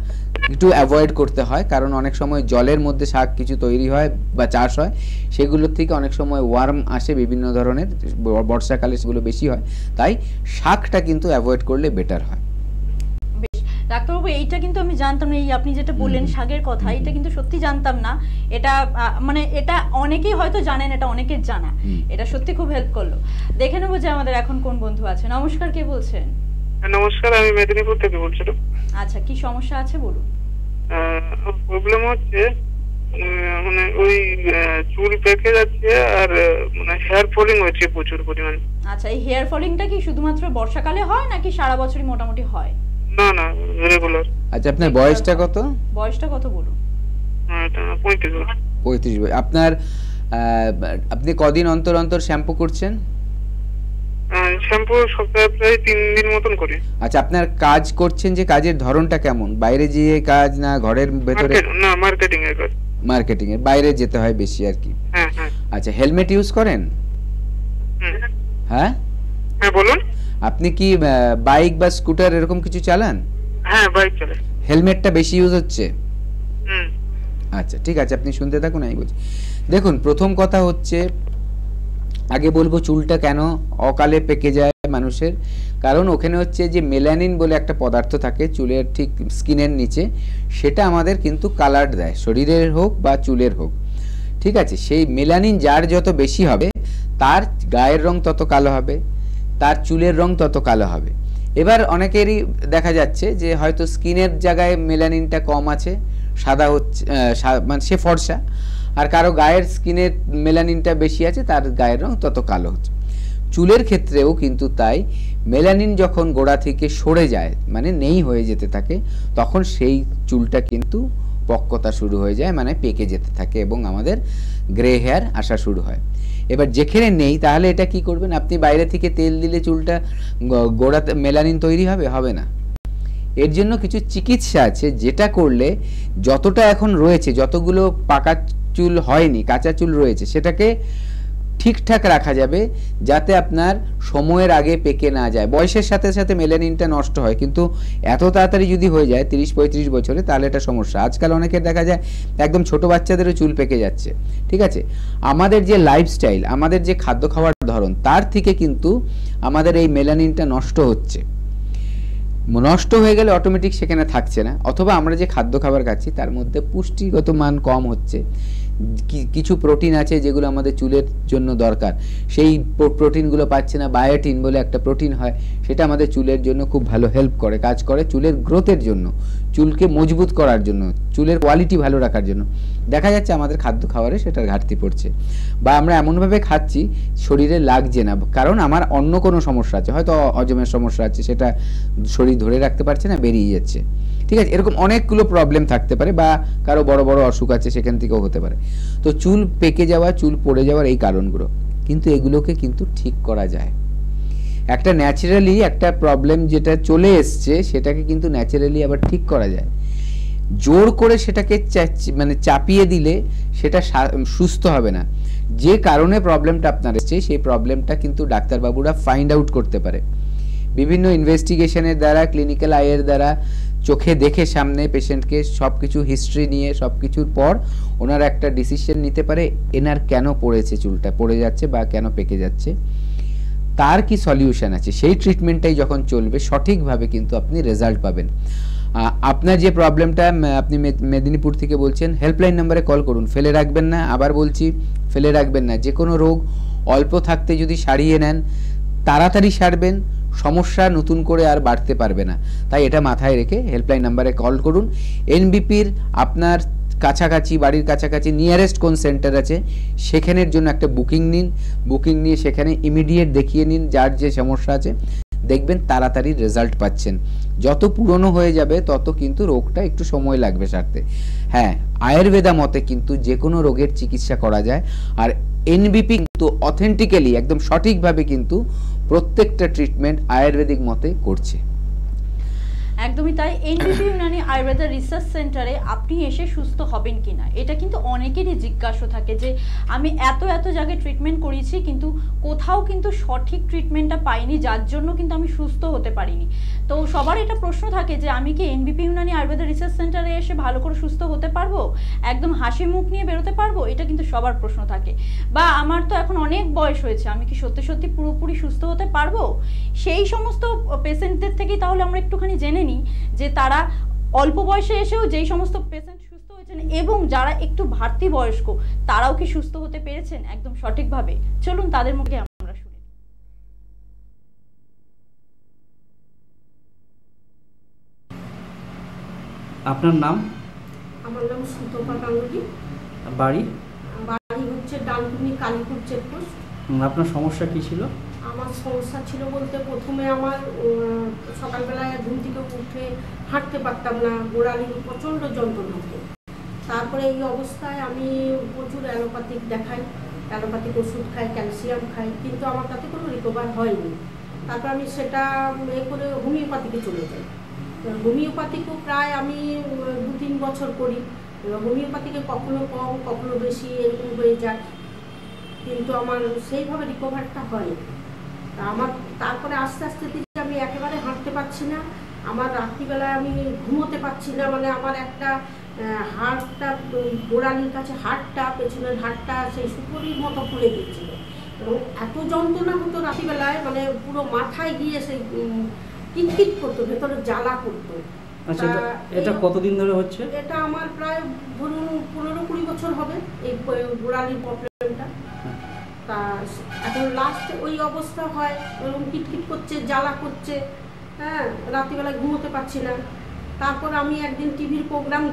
একটু অ্যাভয়েড করতে হয়, কারণ অনেক সময় জলের মধ্যে শাক কিছু তৈরি হয় বা চাষ হয়, সেগুলোর থেকে অনেক সময় ওয়ার্ম আসে বিভিন্ন ধরনের, বর্ষাকালে সেগুলো বেশি হয়, তাই শাকটা কিন্তু অ্যাভয়েড করলে বেটার হয়। ডাক্তারবাবু, এইটা কিন্তু আমি জানতাম না, এই আপনি যেটা বললেন শাকের কথা, এটা কিন্তু সত্যি জানতাম না। এটা মানে এটা অনেকেই হয়তো জানেন, এটা অনেকের জানা, এটা সত্যি খুব হেল্প করলো। দেখে নেবো যে আমাদের এখন কোন বন্ধু আছে। নমস্কার, কে বলছেন? নমস্কার, আমি মেদিনীপুর থেকে বলছিলাম। আচ্ছা, কি সমস্যা আছে বলুন। প্রবলেম হচ্ছে মানে ওই চুল পেকে যাচ্ছে আর মানে হেয়ার ফলিং হচ্ছে প্রচুর পরিমাণে। আচ্ছা, এই হেয়ার ফলিংটা কি শুধুমাত্র বর্ষাকালে হয় নাকি সারা বছরই মোটামুটি হয়? না না, রেগুলার। আচ্ছা, আপনার বয়সটা কত? বয়সটা কত বলুন। 35 বছর। আপনার আপনি কদিন অন্তর অন্তর শ্যাম্পু করছেন? শ্যাম্পু সপ্তাহে প্রায় 3 দিন মতন করি। আচ্ছা, আপনার কাজ করছেন যে কাজের ধরনটা কেমন? বাইরে গিয়ে কাজ না ঘরের ভেতরে? না, মার্কেটিং এর কাজ। মার্কেটিং এর বাইরে যেতে হয় বেশি আর কি। হ্যাঁ হ্যাঁ। আচ্ছা, হেলমেট ইউজ করেন? হ্যাঁ হ্যাঁ বলুন। আপনি কি বাইক বা স্কুটার এরকম কিছু চালান? হ্যাঁ বাইক চালাই। হেলমেটটা বেশি ইউজ হচ্ছে? আচ্ছা ঠিক আছে, আপনি শুনতে থাকুন, আমি বলছি। দেখুন, প্রথম কথা হচ্ছে, আগে বলবো চুলটা কেন অকালে পেকে যায় মানুষের। কারণ ওখানে হচ্ছে যে মেলানিন বলে একটা পদার্থ থাকে চুলের ঠিক স্কিনের নিচে, সেটা আমাদের কিন্তু কালার দেয়, শরীরের হোক বা চুলের হোক, ঠিক আছে? সেই মেলানিন যার যত বেশি হবে তার গায়ের রং তত কালো হবে, তার চুলের রং তত কালো হবে। এবার অনেকেরই দেখা যাচ্ছে যে হয়তো স্কিনের জায়গায় মেলানিনটা কম আছে, সাদা হচ্ছে, মানে সে ফর্সা, আর কারো গায়ের স্কিনের মেলানিনটা বেশি আছে, তার গায়ের রং তত কালো হচ্ছে। চুলের ক্ষেত্রেও কিন্তু তাই, মেলানিন যখন গোড়া থেকে সরে যায়, মানে নেই হয়ে যেতে থাকে, তখন সেই চুলটা কিন্তু পক্কতা শুরু হয়ে যায়, মানে পেকে যেতে থাকে এবং আমাদের গ্রে হেয়ার আসা শুরু হয়। এবার যেখানে নেই, তাহলে এটা কি করবেন? আপনি বাইরে থেকে তেল দিলে চুলটা গোড়াতে মেলানিন তৈরি হবে? হবে না। এর জন্য কিছু চিকিৎসা আছে, যেটা করলে যতটা এখন রয়েছে, যতগুলো পাকা চুল হয়নি, কাঁচা চুল রয়েছে, সেটাকে ঠিকঠাক রাখা যাবে, যাতে আপনার সময়ের আগে পেকে না যায়। বয়সের সাথে সাথে মেলানিনটা নষ্ট হয়, কিন্তু এত তাড়াতাড়ি যদি হয়ে যায় 30-35 বছরে, তাহলে এটা সমস্যা। আজকাল অনেকের দেখা যায় একদম ছোট বাচ্চাদেরও চুল পেকে যাচ্ছে, ঠিক আছে? আমাদের যে লাইফস্টাইল, আমাদের যে খাদ্য খাওয়ার ধরন, তার থেকে কিন্তু আমাদের এই মেলানিনটা নষ্ট হচ্ছে। নষ্ট হয়ে গেলে অটোমেটিক সেখানে থাকছে না, অথবা আমরা যে খাদ্য খাবার খাচ্ছি তার মধ্যে পুষ্টিগত মান কম হচ্ছে। কিছু প্রোটিন আছে যেগুলো আমাদের চুলের জন্য দরকার, সেই প্রোটিনগুলো পাচ্ছে না। বায়োটিন বলে একটা প্রোটিন হয়, সেটা আমাদের চুলের জন্য খুব ভালো হেল্প করে, কাজ করে চুলের গ্রোথের জন্য, চুলকে মজবুত করার জন্য, চুলের কোয়ালিটি ভালো রাখার জন্য। দেখা যাচ্ছে আমাদের খাদ্য খাবারে সেটার ঘাটতি পড়ছে, বা আমরা এমনভাবে খাচ্ছি শরীরে লাগছে না, কারণ আমার অন্য কোনো সমস্যা আছে, হয়তো হজমের সমস্যা আছে, সেটা শরীর ধরে রাখতে পারছে না, বেরিয়ে যাচ্ছে, ঠিক আছে? এরকম অনেকগুলো প্রবলেম থাকতে পারে, বা কারো বড় বড় অসুখ আছে, সেখান থেকেও হতে পারে। তো চুল পেকে যাওয়া, চুল পড়ে যাওয়ার এই কারণগুলো, কিন্তু এগুলোকে কিন্তু ঠিক করা যায়। একটা ন্যাচারালি একটা প্রবলেম যেটা চলে এসছে, সেটাকে কিন্তু ন্যাচারালি আবার ঠিক করা যায়। জোর করে সেটাকে মানে চাপিয়ে দিলে সেটা সুস্থ হবে না। যে কারণে প্রবলেমটা আপনার এসছে, সেই প্রবলেমটা কিন্তু ডাক্তারবাবুরা ফাইন্ড আউট করতে পারে বিভিন্ন ইনভেস্টিগেশনের দ্বারা, ক্লিনিক্যাল আইয়ের দ্বারা, চোখে দেখে সামনে পেশেন্টকে সব কিছু হিস্ট্রি নিয়ে, সব কিছুর পর ওনারা একটা ডিসিশন নিতে পারে এনার কেন পড়েছে, চুলটা পড়ে যাচ্ছে বা কেন পেকে যাচ্ছে, তার কি সলিউশন আছে। সেই ট্রিটমেন্টটাই যখন চলবে সঠিকভাবে, কিন্তু আপনি রেজাল্ট পাবেন। আপনার যে প্রবলেমটা, আপনি মেদিনীপুর থেকে বলছেন, হেল্পলাইন নাম্বারে কল করুন, ফেলে রাখবেন না। আবার বলছি, ফেলে রাখবেন না। যে কোনো রোগ অল্প থাকতে যদি সারিয়ে নেন, তাড়াতাড়ি সারবেন, সমস্যা নতুন করে আর বাড়তে পারবে না। তাই এটা মাথায় রেখে হেল্পলাইন নাম্বারে কল করুন। এনবিপির আপনার কাছাকাছি, বাড়ির কাছাকাছি নিয়ারেস্ট কোন সেন্টার আছে, সেখানের জন্য একটা বুকিং নিন। বুকিং নিয়ে সেখানে ইমিডিয়েট দেখিয়ে নিন যার যে সমস্যা আছে, দেখবেন তাড়াতাড়ি রেজাল্ট পাচ্ছেন। যত পুরনো হয়ে যাবে তত কিন্তু রোগটা একটু সময় লাগবে সারতে। হ্যাঁ, আয়ুর্বেদা মতে কিন্তু যে কোনো রোগের চিকিৎসা করা যায়, আর এনবিপি কিন্তু অথেন্টিক্যালি একদম সঠিকভাবে কিন্তু প্রত্যেকটা ট্রিটমেন্ট আয়ুর্বেদিক মতে করছে। একদমই তাই। এনবিপি ইউনানি আয়ুর্বেদা রিসার্চ সেন্টারে আপনি এসে সুস্থ হবেন কিনা, এটা কিন্তু অনেকেরই জিজ্ঞাসা থাকে যে আমি এত জায়গায় ট্রিটমেন্ট করিয়েছি, কিন্তু কোথাও কিন্তু সঠিক ট্রিটমেন্টটা পাইনি, যার জন্য কিন্তু আমি সুস্থ হতে পারিনি। তো সবার এটা প্রশ্ন থাকে যে আমি কি এনবিপি ইউনানি আয়ুর্বেদা রিসার্চ সেন্টারে এসে ভালো করে সুস্থ হতে পারবো, একদম হাসি মুখ নিয়ে বেরোতে পারবো? এটা কিন্তু সবার প্রশ্ন থাকে। বা আমার তো এখন অনেক বয়স হয়েছে, আমি কি সত্যি পুরোপুরি সুস্থ হতে পারবো? সেই সমস্ত পেশেন্টদের থেকেই তাহলে আমরা একটুখানি জেনে নিই যে তারা অল্প বয়সে এসেও যেই সমস্ত পেশেন্ট সুস্থ হয়েছেন, এবং যারা একটু বাড়তি বয়স্ক, তারাও কি সুস্থ হতে পেরেছেন একদম সঠিকভাবে। চলুন তাদের মুখে আমরা শুনি। আপনার নাম? আমার নাম সুতপা গাঙ্গুলি। বাড়ি? বাড়ি হচ্ছে ডানকুনি, কালীপুর চেকপোস্ট। আপনার সমস্যা কি ছিল? আমার সমস্যা ছিল বলতে, প্রথমে আমার সকালবেলায় ঘুম থেকে উঠে হাঁটতে পারতাম না, গোড়ালি প্রচণ্ড যন্ত্রণা হতো। তারপরে এই অবস্থায় আমি প্রচুর অ্যালোপ্যাথিক দেখাই, অ্যালোপ্যাথিক ওষুধ খাই, ক্যালসিয়াম খাই, কিন্তু আমার তাতে কোনো রিকভার হয়নি। তারপর আমি সেটা করে হোমিওপ্যাথিকে চলে যাই। হোমিওপ্যাথিকেও প্রায় আমি 2-3 বছর করি। হোমিওপ্যাথিকে কখনো কম, কখনো বেশি, এরকম হয়ে যায়। কিন্তু আমার সেইভাবে রিকভারটা হয়নি। আমার তারপরে আস্তে আস্তে থেকে আমি একেবারে হাঁটতে পারছি না, আমার রাত্রিবেলায় আমি ঘুমোতে পারছি না, মানে আমার একটা হাড়টা গোড়ালির কাছে হাড়টা, পেছনের হাড়টা সেই সুপুরির মতো ফুলে গিয়েছিল এবং এত যন্ত্রণা হতো রাত্রিবেলায়, মানে পুরো মাথায় গিয়ে সেই কিটকিট করতো, ভেতরে জ্বালা করতো। আচ্ছা, এটা কতদিন ধরে হচ্ছে? এটা আমার প্রায় ধরুন 15-20 বছর হবে এই গোড়ালির প্রবলেমটা। তা এখন লাস্ট ওই অবস্থা হয়, এরকম কিটকিট করছে, জ্বালা করছে, হ্যাঁ, রাত্রিবেলায় ঘুমোতে পারছি না। তারপর আমি একদিন টিভির প্রোগ্রাম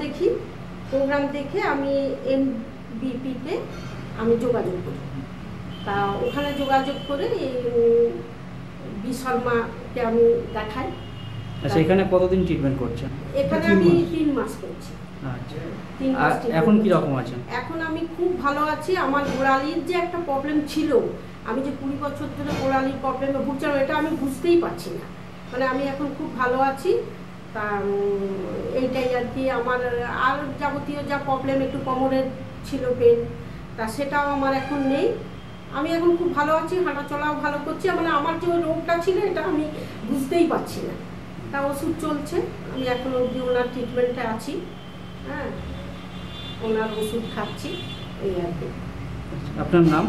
দেখে আমি এনবিপিতে আমি যোগাযোগ করি। তা ওখানে যোগাযোগ করে বি শর্মাকে আমি দেখাই। আচ্ছা, এখানে কতদিন ট্রিটমেন্ট করছেন? এখানে আমি 3 মাস করছি। আচ্ছা, আর এখন কি রকম আছেন? এখন আমি খুব ভালো আছি। আমার গোড়ালির যে একটা প্রবলেম ছিল, আমি যে 20 বছর ধরে গোড়ালির প্রবলেমে ভুগছিলাম, এটা আমি বুঝতেই পারছি না, মানে আমি এখন খুব ভালো আছি। তা এইটাই আর কি। আমার আর যাবতীয় যা প্রবলেম, একটু কোমরের ছিল পেন, তা সেটাও আমার এখন নেই। আমি এখন খুব ভালো আছি, হাঁটা চলাও ভালো করছি। মানে আমার যে ওই রোগটা ছিল এটা আমি বুঝতেই পারছি না। তা ওষুধ চলছে, আমি এখন অবধি ওনার ট্রিটমেন্টে আছি, হ্যাঁ, ওনার ওষুধ খাচ্ছি, এই আর কি। আপনার নাম?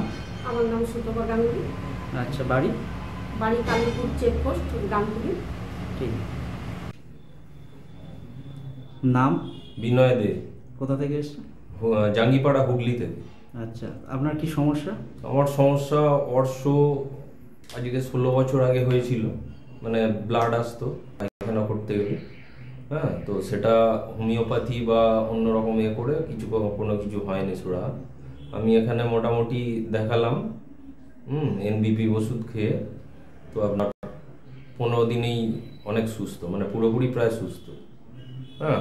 আমার নাম সুতপা গাঙ্গুলি। আচ্ছা, বাড়ি কালীপুর চেকপোস্ট, গাঙ্গুলি। ঠিক। নাম? বিনয় দে। কোথা থেকে এসেছেন? জাঙ্গিপাড়া, হুগলি থেকে। আচ্ছা, আপনার কি সমস্যা? আমার সমস্যা অর্শ আজকে 16 বছর আগে হয়েছিল, মানে ব্লাড আসতো পায়খানা করতে গেলে, হ্যাঁ, তো সেটা হোমিওপ্যাথি বা অন্যরকম করে কোনো কিছু হয়নি সুরা। আমি এখানে মোটামুটি দেখালাম, এনবিপি ওষুধ খেয়ে, তো আপনার 15 দিনেই অনেক সুস্থ, মানে পুরোপুরি প্রায় সুস্থ। হ্যাঁ,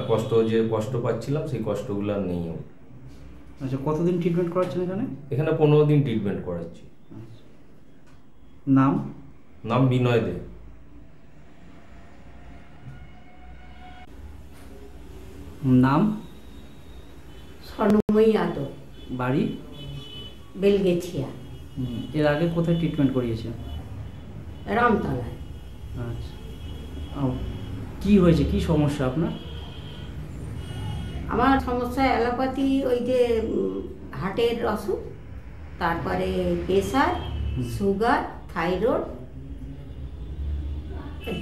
কষ্ট পাচ্ছিলাম সেই কষ্টগুলো আর নেই। আচ্ছা, কতদিন ট্রিটমেন্ট করাচ্ছেন এখানে? এখানে 15 দিন ট্রিটমেন্ট করাচ্ছি। নাম? বিনয় দে। নাম? স্বর্ণময়ী যাদব। বাড়ি? বেলগেছিয়া। এর আগে কোথায় ট্রিটমেন্ট করিয়েছেন? রামতলায়। আচ্ছা, কি হয়েছে, কি সমস্যা আপনার? আমার সমস্যা অ্যালোপ্যাথি, ওই যে হার্টের অসুখ, তারপরে প্রেসার, সুগার, থাইরয়েড,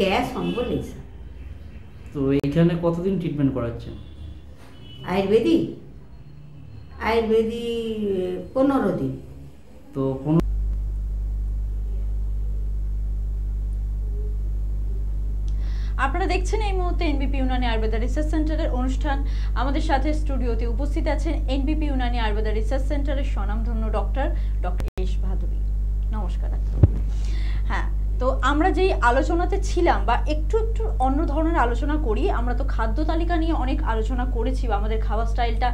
গ্যাস, অম্বল, এইসব। তো এইখানে কতদিন ট্রিটমেন্ট করাচ্ছেন? আয়ুর্বেদিক 15 দিন। তো আপনারা দেখছেন এই মুহূর্তে এনবিপি ইউনানি আয়ুর্বেদা রিসার্চ সেন্টারের অনুষ্ঠান। আমাদের সাথে স্টুডিওতে উপস্থিত আছেন এনবিপি ইউনানি আয়ুর্বেদা রিসার্চ সেন্টারের স্বনামধন্য ডক্টর এস ভাদুরী। নমস্কার। হ্যাঁ, তো আমরা যেই আলোচনাতে ছিলাম, বা একটু অন্য ধরনের আলোচনা করি। আমরা তো খাদ্য তালিকা নিয়ে অনেক আলোচনা করেছি, বা আমাদের খাওয়ার স্টাইলটা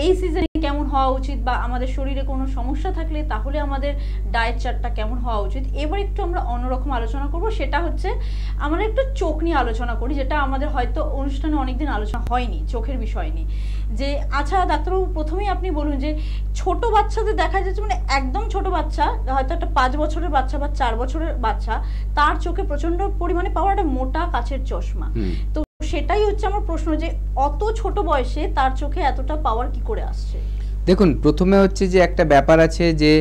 এই সিজনে কেমন হওয়া উচিত, বা আমাদের শরীরে কোনো সমস্যা থাকলে তাহলে আমাদের ডায়েট চার্টটা কেমন হওয়া উচিত। এবার একটু আমরা অন্যরকম আলোচনা করব, সেটা হচ্ছে আমরা একটু চোখ নিয়ে আলোচনা করি, যেটা আমাদের হয়তো অনুষ্ঠানে অনেকদিন আলোচনা হয়নি, চোখের বিষয় নিয়ে। যে আচ্ছা ডাক্তারবাবু, প্রথমেই আপনি বলুন যে ছোট বাচ্চাদের দেখা যাচ্ছে, মানে একদম ছোট বাচ্চা, হয়তো একটা 5 বছরের বাচ্চা বা 4 বছরের বাচ্চা, তার চোখে প্রচন্ড পরিমাণে পাওয়ার একটা মোটা কাচের চশমা। তো সেটাই হচ্ছে আমার প্রশ্ন, যে অত ছোট বয়সে তার চোখে এতটা পাওয়ার কি করে আসছে? দেখুন, প্রথমে হচ্ছে যে একটা ব্যাপার আছে যে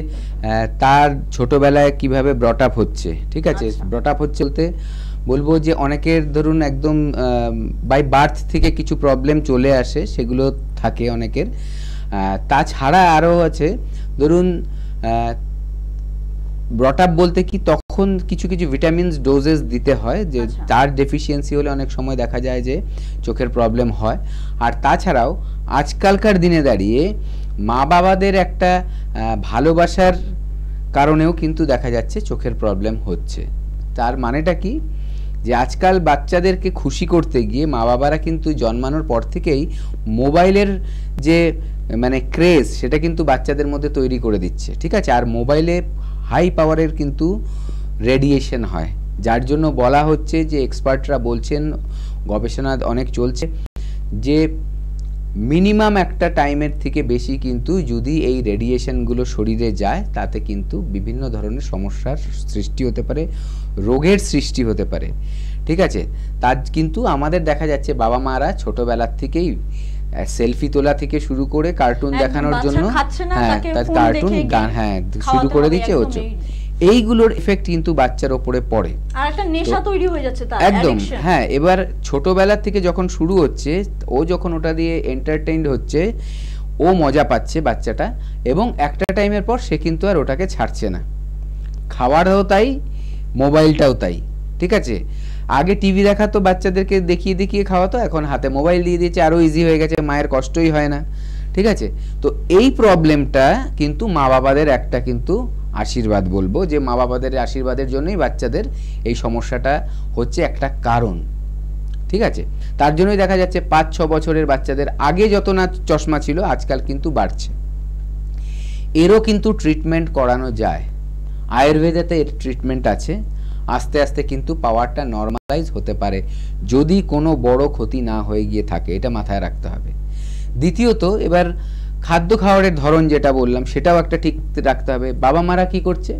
তার ছোটবেলায় কিভাবে ব্রট আপ হচ্ছে, ঠিক আছে? ব্রট আপ হচ্ছে বলতে বলবো যে অনেকের ধরুন একদম বাই বার্থ থেকে কিছু প্রবলেম চলে আসে, সেগুলো থাকে অনেকের। তাছাড়া আরও আছে, ধরুন ব্রট আপ বলতে কি, তখন কিছু ভিটামিনস ডোজেস দিতে হয়, যে তার ডেফিসিয়েন্সি হলে অনেক সময় দেখা যায় যে চোখের প্রবলেম হয়। আর তাছাড়াও আজকালকার দিনে দাঁড়িয়ে মা বাবাদের একটা ভালোবাসার কারণেও কিন্তু দেখা যাচ্ছে চোখের প্রবলেম হচ্ছে। তার মানেটা কি, যে আজকাল বাচ্চাদেরকে খুশি করতে গিয়ে মা বাবারা কিন্তু জন্মানোর পর থেকেই মোবাইলের যে মানে ক্রেজ, সেটা কিন্তু বাচ্চাদের মধ্যে তৈরি করে দিচ্ছে, ঠিক আছে? আর মোবাইলে হাই পাওয়ারের কিন্তু রেডিয়েশন হয়, যার জন্য বলা হচ্ছে যে এক্সপার্টরা বলছেন, গবেষণা অনেক চলছে, যে মিনিমাম একটা টাইমের থেকে বেশি কিন্তু যদি এই রেডিয়েশনগুলো শরীরে যায় তাতে কিন্তু বিভিন্ন ধরনের সমস্যার সৃষ্টি হতে পারে, রোগের সৃষ্টি হতে পারে। ঠিক আছে, তার কিন্তু আমাদের দেখা যাচ্ছে বাবা মারা ছোটবেলার থেকেই সেলফি তোলা থেকে শুরু করে কার্টুন দেখানোর জন্য তার কার্টুন গান শুরু করে দিচ্ছে হচ্ছে, এইগুলোর এফেক্ট কিন্তু বাচ্চার ওপরে পড়ে আর একটা নেশা তৈরি হয়ে যাচ্ছে তার একদম। হ্যাঁ, এবার ছোটবেলা থেকে যখন শুরু হচ্ছে, ও যখন ওটা দিয়ে এন্টারটেইনড হচ্ছে, ও মজা পাচ্ছে বাচ্চাটা, এবং একটা টাইমের পর সে কিন্তু আর ওটাকে ছাড়ছে না। খাওয়ারও তাই, মোবাইলটাও তাই। ঠিক আছে, আগে টিভি দেখাতো, বাচ্চাদেরকে দেখিয়ে দেখিয়ে খাওয়াতো, এখন হাতে মোবাইল দিয়ে দিয়েছে, আরও ইজি হয়ে গেছে, মায়ের কষ্টই হয় না। ঠিক আছে, তো এই প্রবলেমটা কিন্তু মা বাবাদের একটা কিন্তু আশীর্বাদ বলবো, যে মা বাবাদের আশীর্বাদের জন্যই বাচ্চাদের এই সমস্যাটা হচ্ছে একটা কারণ। ঠিক আছে, তার জন্যই দেখা যাচ্ছে 5-6 বছরের বাচ্চাদের আগে যত না চশমা ছিল আজকাল কিন্তু বাড়ছে। এরও কিন্তু ট্রিটমেন্ট করানো যায়, আয়ুর্বেদেতে এর ট্রিটমেন্ট আছে। আস্তে আস্তে কিন্তু পাওয়ারটা নর্মালাইজ হতে পারে যদি কোনো বড় ক্ষতি না হয়ে গিয়ে থাকে, এটা মাথায় রাখতে হবে। দ্বিতীয়ত, এবার খাদ্য খাওয়ারের ধরন যেটা বললাম সেটাও একটা ঠিক রাখতে হবে। বাবা মারা কি করছে,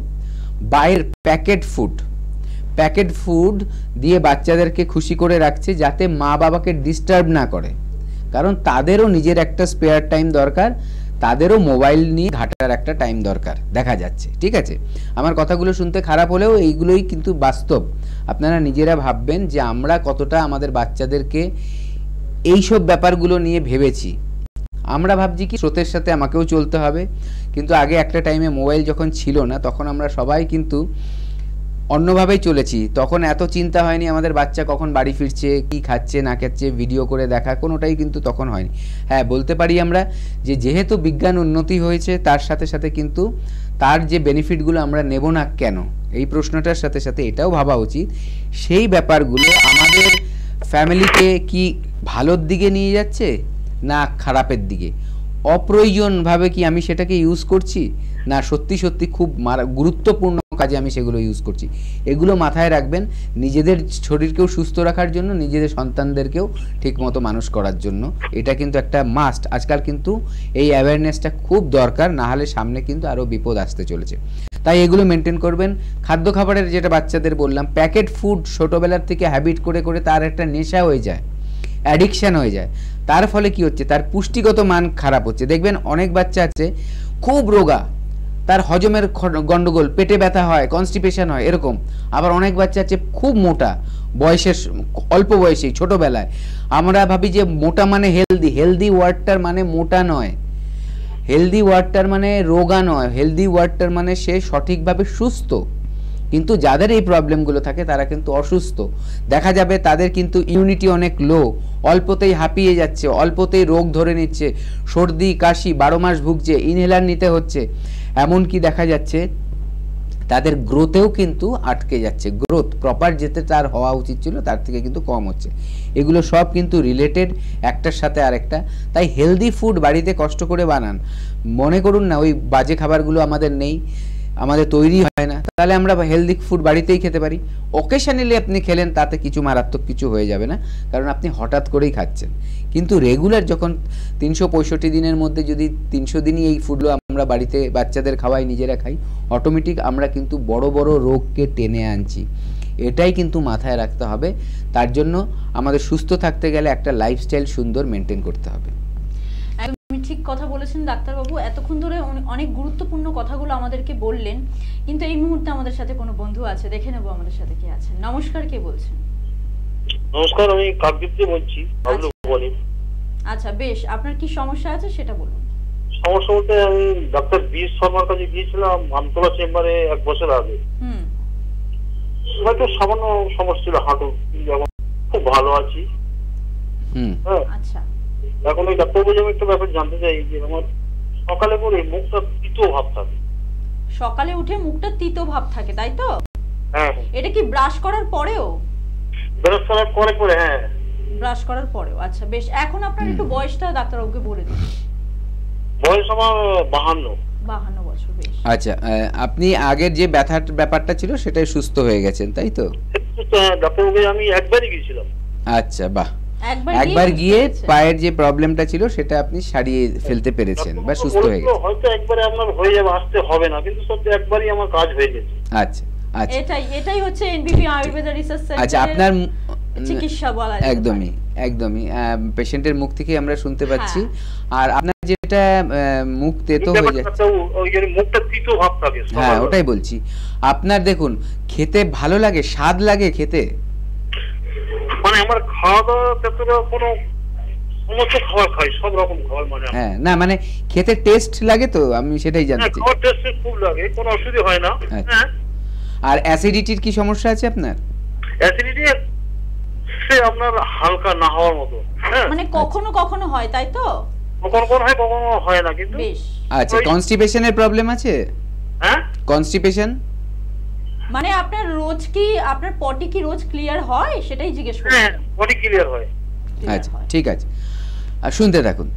বাইরের প্যাকেট ফুড দিয়ে বাচ্চাদেরকে খুশি করে রাখছে যাতে মা বাবাকে ডিস্টার্ব না করে, কারণ তাদেরও নিজের একটা স্পেয়ার টাইম দরকার, তাদেরও মোবাইল নিয়ে ঘাটার একটা টাইম দরকার দেখা যাচ্ছে। ঠিক আছে, আমার কথাগুলো শুনতে খারাপ হলেও এইগুলোই কিন্তু বাস্তব। আপনারা নিজেরা ভাববেন যে আমরা কতটা আমাদের বাচ্চাদেরকে এইসব ব্যাপারগুলো নিয়ে ভেবেছি। আমরা ভাবছি কি স্রোতের সাথে আমাকেও চলতে হবে, কিন্তু আগে একটা টাইমে মোবাইল যখন ছিল না তখন আমরা সবাই কিন্তু অন্যভাবেই চলেছি। তখন এত চিন্তা হয়নি আমাদের বাচ্চা কখন বাড়ি ফিরছে, কি খাচ্ছে না খাচ্ছে, ভিডিও করে দেখা, কোনোটাই কিন্তু তখন হয়নি। হ্যাঁ, বলতে পারি আমরা যে যেহেতু বিজ্ঞান উন্নতি হয়েছে তার সাথে সাথে কিন্তু তার যে বেনিফিটগুলো আমরা নেব না কেন, এই প্রশ্নটার সাথে সাথে এটাও ভাবা উচিত সেই ব্যাপারগুলো আমাদের ফ্যামিলিকে কি ভালোর দিকে নিয়ে যাচ্ছে না খারাপের দিকে, অপ্রয়োজনভাবে কি আমি সেটাকে ইউজ করছি না সত্যি সত্যি খুব গুরুত্বপূর্ণ কাজে আমি সেগুলো ইউজ করছি। এগুলো মাথায় রাখবেন নিজেদের শরীরকেও সুস্থ রাখার জন্য, নিজেদের সন্তানদেরকেও ঠিকমতো মানুষ করার জন্য। এটা কিন্তু একটা মাস্ট। আজকাল কিন্তু এই অ্যাওয়ারনেসটা খুব দরকার, না হলে সামনে কিন্তু আরও বিপদ আসতে চলেছে। তাই এগুলো মেনটেন করবেন। খাদ্য খাবারের যেটা বাচ্চাদের বললাম, প্যাকেট ফুড ছোটোবেলার থেকে হ্যাবিট করে করে তার একটা নেশা হয়ে যায়, অ্যাডিকশান হয়ে যায়। তার ফলে কি হচ্ছে, তার পুষ্টিগত মান খারাপ হচ্ছে। দেখবেন অনেক বাচ্চা আছে খুব রোগা, তার হজমের গন্ডগোল, পেটে ব্যথা হয়, কনস্টিপেশন হয় এরকম। আবার অনেক বাচ্চা আছে খুব মোটা, বয়সের অল্প বয়সেই ছোটোবেলায়। আমরা ভাবি যে মোটা মানে হেলদি ওয়ার্ডটার মানে মোটা নয়, হেলদি ওয়ার্ডটার মানে রোগা নয়, হেলদি ওয়ার্ডটার মানে সে সঠিকভাবে সুস্থ। কিন্তু যাদের এই প্রবলেমগুলো থাকে তারা কিন্তু অসুস্থ। দেখা যাবে তাদের কিন্তু ইমিউনিটি অনেক লো, অল্পতেই হাঁপিয়ে যাচ্ছে, অল্পতেই রোগ ধরে নিচ্ছে, সর্দি কাশি 12 মাস ভুগছে, ইনহেলার নিতে হচ্ছে। এমনকি দেখা যাচ্ছে তাদের গ্রোথেও কিন্তু আটকে যাচ্ছে, গ্রোথ প্রপার যেতে তার হওয়া উচিত ছিল তার থেকে কিন্তু কম হচ্ছে। এগুলো সব কিন্তু রিলেটেড একটার সাথে আরেকটা। তাই হেলদি ফুড বাড়িতে কষ্ট করে বানান। মনে করুন না ওই বাজে খাবারগুলো আমাদের নেই, আমাদের তৈরি হয় না, তাহলে আমরা হেলদি ফুড বাড়িতেই খেতে পারি। অকেশনালি আপনি খেলেন তাতে কিছু মারাত্মক কিছু হয়ে যাবে না, কারণ আপনি হঠাৎ করেই খাচ্ছেন। কিন্তু রেগুলার যখন 365 দিনের মধ্যে যদি 300 দিনই এই ফুডগুলো আমরা বাড়িতে বাচ্চাদের খাওয়াই, নিজেরা খাই, অটোমেটিক আমরা কিন্তু বড় বড় রোগকে টেনে আনছি। এটাই কিন্তু মাথায় রাখতে হবে। তার জন্য আমাদের সুস্থ থাকতে গেলে একটা লাইফস্টাইল সুন্দর মেনটেন করতে হবে। আপনি ঠিক কথা বলেছেন ডাক্তারবাবু, এতক্ষণ ধরে অনেক গুরুত্বপূর্ণ কথাগুলো আমাদেরকে বললেন। কিন্তু এই মুহূর্তে আমাদের সাথে কোনো বন্ধু আছে, দেখে নেব আমাদের সাথে কে আছেন। নমস্কার, কে বলছেন? নমস্কার, আমি কাকদ্বীপ বলছি। আচ্ছা বেশ, আপনার কি সমস্যা আছে সেটা বলুন। সমস্যা বলতে আমি ডাক্তার বি শর্মার কাছে গিয়েছিলাম আমতলা চেম্বারে 1 বছর আগে। হয়তো সামান্য সমস্যা ছিল হাঁটু, খুব ভালো আছি। আচ্ছা, এখন ওই ডাক্তার বলে আমি একটা ব্যাপার জানতে চাই যে আমার সকালে করে মুখটা তিতো ভাব থাকে। সকালে উঠে মুখটা তিতো ভাব থাকে, তাই তো? হ্যাঁ। এটা কি ব্রাশ করার পরেও? ব্রাশ করার পরে হ্যাঁ। ব্রাশ করার পরেও, আচ্ছা বেশ। এখন আপনার একটু বয়সটা ডাক্তারবাবুকে বলে দিন। বয়স আমার 52 বছর। বেশ। আচ্ছা, আপনি আগের যে ব্যথার ব্যাপারটা ছিল সেটাই সুস্থ হয়ে গেছেন, তাই তো? ডাক্তারবাবু আমি একবারই গিয়েছিলাম। আচ্ছা বাহ, একবার গিয়ে পায়ের যে প্রবলেমটা ছিল সেটা আপনি সারিয়ে ফেলতে পেরেছেন বা সুস্থ হয়ে গেছেন। হয়তো একবারে আপনার হয়ে যাবে, আসতে হবে না, কিন্তু সত্যি একবারই আমার কাজ হয়ে গেছে। আচ্ছা আচ্ছা, এটাই হচ্ছে এনবিপি আয়ুর্বেদা রিসার্চ সেন্টার। আচ্ছা, আপনার চিকিৎসা বলা একদমই পেশেন্টের মুখ থেকে আমরা শুনতে পাচ্ছি। আর আপনার যেটা মুখ তেতো হয়ে যাচ্ছে, ওই যে মুখটা তিতো ভাব থাকে। হ্যাঁ, ওটাই বলছি। আপনার দেখুন খেতে ভালো লাগে, স্বাদ লাগে খেতে? মানে আমার খাওয়া দাওয়া ক্ষেত্রে কোনো সমস্ত খাবার খাই, সব রকম খাবার, মানে হ্যাঁ না মানে খেতে টেস্ট লাগে তো, আমি সেটাই জানতে চাই। খাবার টেস্ট খুব লাগে, কোনো অসুবিধা হয় না। হ্যাঁ। আর অ্যাসিডিটির কি সমস্যা আছে আপনার? অ্যাসিডিটি সে আপনার হালকা না হওয়ার মতো, হ্যাঁ মানে কখনো কখনো হয়, তাই তো? কখনো হয়, কখনো হয় না, কিন্তু বেশ। আচ্ছা, কনস্টিপেশনের প্রবলেম আছে? হ্যাঁ, কনস্টিপেশন মানে আপনার রোজ কি আপনার পটি কি রোজ ক্লিয়ার হয় সেটাই জিজ্ঞেস করছি। হ্যাঁ, পটি ক্লিয়ার হয়। আচ্ছা, ঠিক আছে। আর শুনতে থাকুন।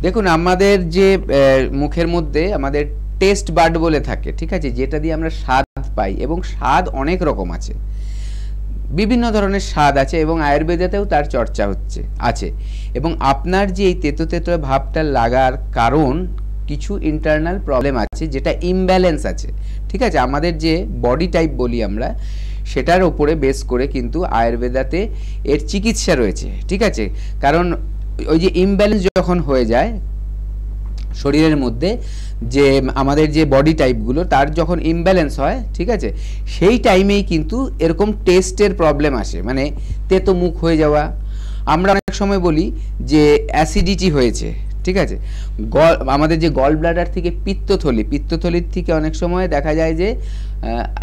দেখুন, আমাদের যে মুখের মধ্যে আমাদের টেস্ট বাড বলে থাকে, ঠিক আছে, যেটা দিয়ে আমরা স্বাদ পাই, এবং স্বাদ অনেক রকম আছে, বিভিন্ন ধরনের স্বাদ আছে, এবং আয়ুর্বেদেতেও তার চর্চা আছে। এবং আপনার যে এই তেতো তেতো ভাবটা লাগার কারণ কিছু ইন্টারনাল প্রবলেম আছে, যেটা ইমব্যালেন্স আছে, ঠিক আছে। আমাদের যে বডি টাইপ বলি আমরা, সেটার ওপরে বেস করে কিন্তু আয়ুর্বেদাতে এর চিকিৎসা রয়েছে, ঠিক আছে। কারণ ওই যে ইমব্যালেন্স যখন হয়ে যায় শরীরের মধ্যে, যে আমাদের যে বডি টাইপগুলো তার যখন ইমব্যালেন্স হয়, ঠিক আছে, সেই টাইমেই কিন্তু এরকম টেস্টের প্রবলেম আসে, মানে তেতো মুখ হয়ে যাওয়া। আমরা অনেক সময় বলি যে অ্যাসিডিটি হয়েছে, ঠিক আছে। আমাদের যে গল ব্লাডার থেকে পিত্তথলির থেকে অনেক সময় দেখা যায় যে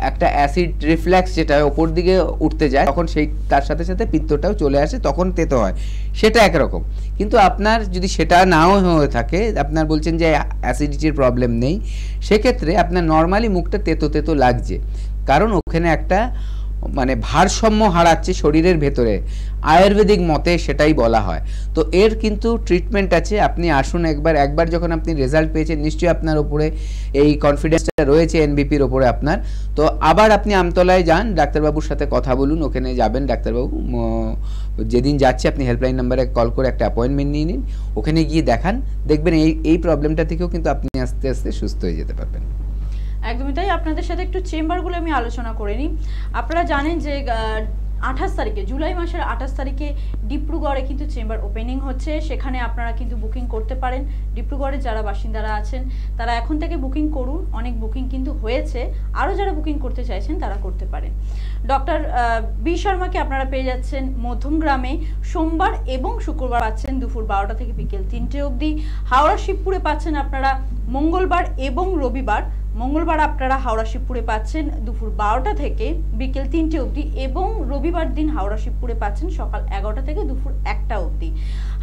একটা অ্যাসিড রিফ্ল্যাক্স যেটা ওপর দিকে উঠতে যায়, তখন সেই তার সাথে সাথে পিত্তটাও চলে আসে, তখন তেতো হয়, সেটা একরকম। কিন্তু আপনার যদি সেটা নাও হয়ে থাকে, আপনার বলছেন যে অ্যাসিডিটির প্রবলেম নেই, সেক্ষেত্রে আপনার নর্মালি মুখটা তেতো তেতো লাগছে, কারণ ওখানে একটা মানে ভারসাম্য হারাচ্ছে শরীরের ভেতরে, আয়ুর্বেদিক মতে সেটাই বলা হয়। তো এর কিন্তু ট্রিটমেন্ট আছে, আপনি আসুন একবার যখন আপনি রেজাল্ট পেয়েছেন, নিশ্চয়ই আপনার উপরে এই কনফিডেন্সটা রয়েছে এনবিপির ওপরে আপনার। তো আবার আপনি আমতলায় যান, ডাক্তারবাবুর সাথে কথা বলুন, ওখানে যাবেন, ডাক্তারবাবু যেদিন যাচ্ছে আপনি হেল্পলাইন নাম্বারে কল করে একটা অ্যাপয়েন্টমেন্ট নিয়ে নিন, ওখানে গিয়ে দেখান, দেখবেন এই প্রবলেমটা থেকেও কিন্তু আপনি আস্তে আস্তে সুস্থ হয়ে যেতে পারবেন। একদমই তাই। আপনাদের সাথে একটু চেম্বারগুলো আমি আলোচনা করে নিই। আপনারা জানেন যে 28 তারিখে, জুলাই মাসের 28 তারিখে ডিব্রুগড়ে কিন্তু চেম্বার ওপেনিং হচ্ছে, সেখানে আপনারা কিন্তু বুকিং করতে পারেন। ডিব্রুগড়ের যারা বাসিন্দারা আছেন তারা এখন থেকে বুকিং করুন, অনেক বুকিং কিন্তু হয়েছে, আরও যারা বুকিং করতে চাইছেন তারা করতে পারেন। ডক্টর বি শর্মাকে আপনারা পেয়ে যাচ্ছেন মধ্যমগ্রামে, সোমবার এবং শুক্রবার পাচ্ছেন দুপুর 12টা থেকে বিকেল 3টে অবধি। হাওড়া শিবপুরে পাচ্ছেন আপনারা মঙ্গলবার এবং রবিবার। মঙ্গলবার আপনারা হাওড়া শিবপুরে পাচ্ছেন দুপুর 12টা থেকে বিকেল 3টে অবধি, এবং রবিবার দিন হাওড়া শিবপুরে পাচ্ছেন সকাল 11টা থেকে দুপুর 1টা অবধি।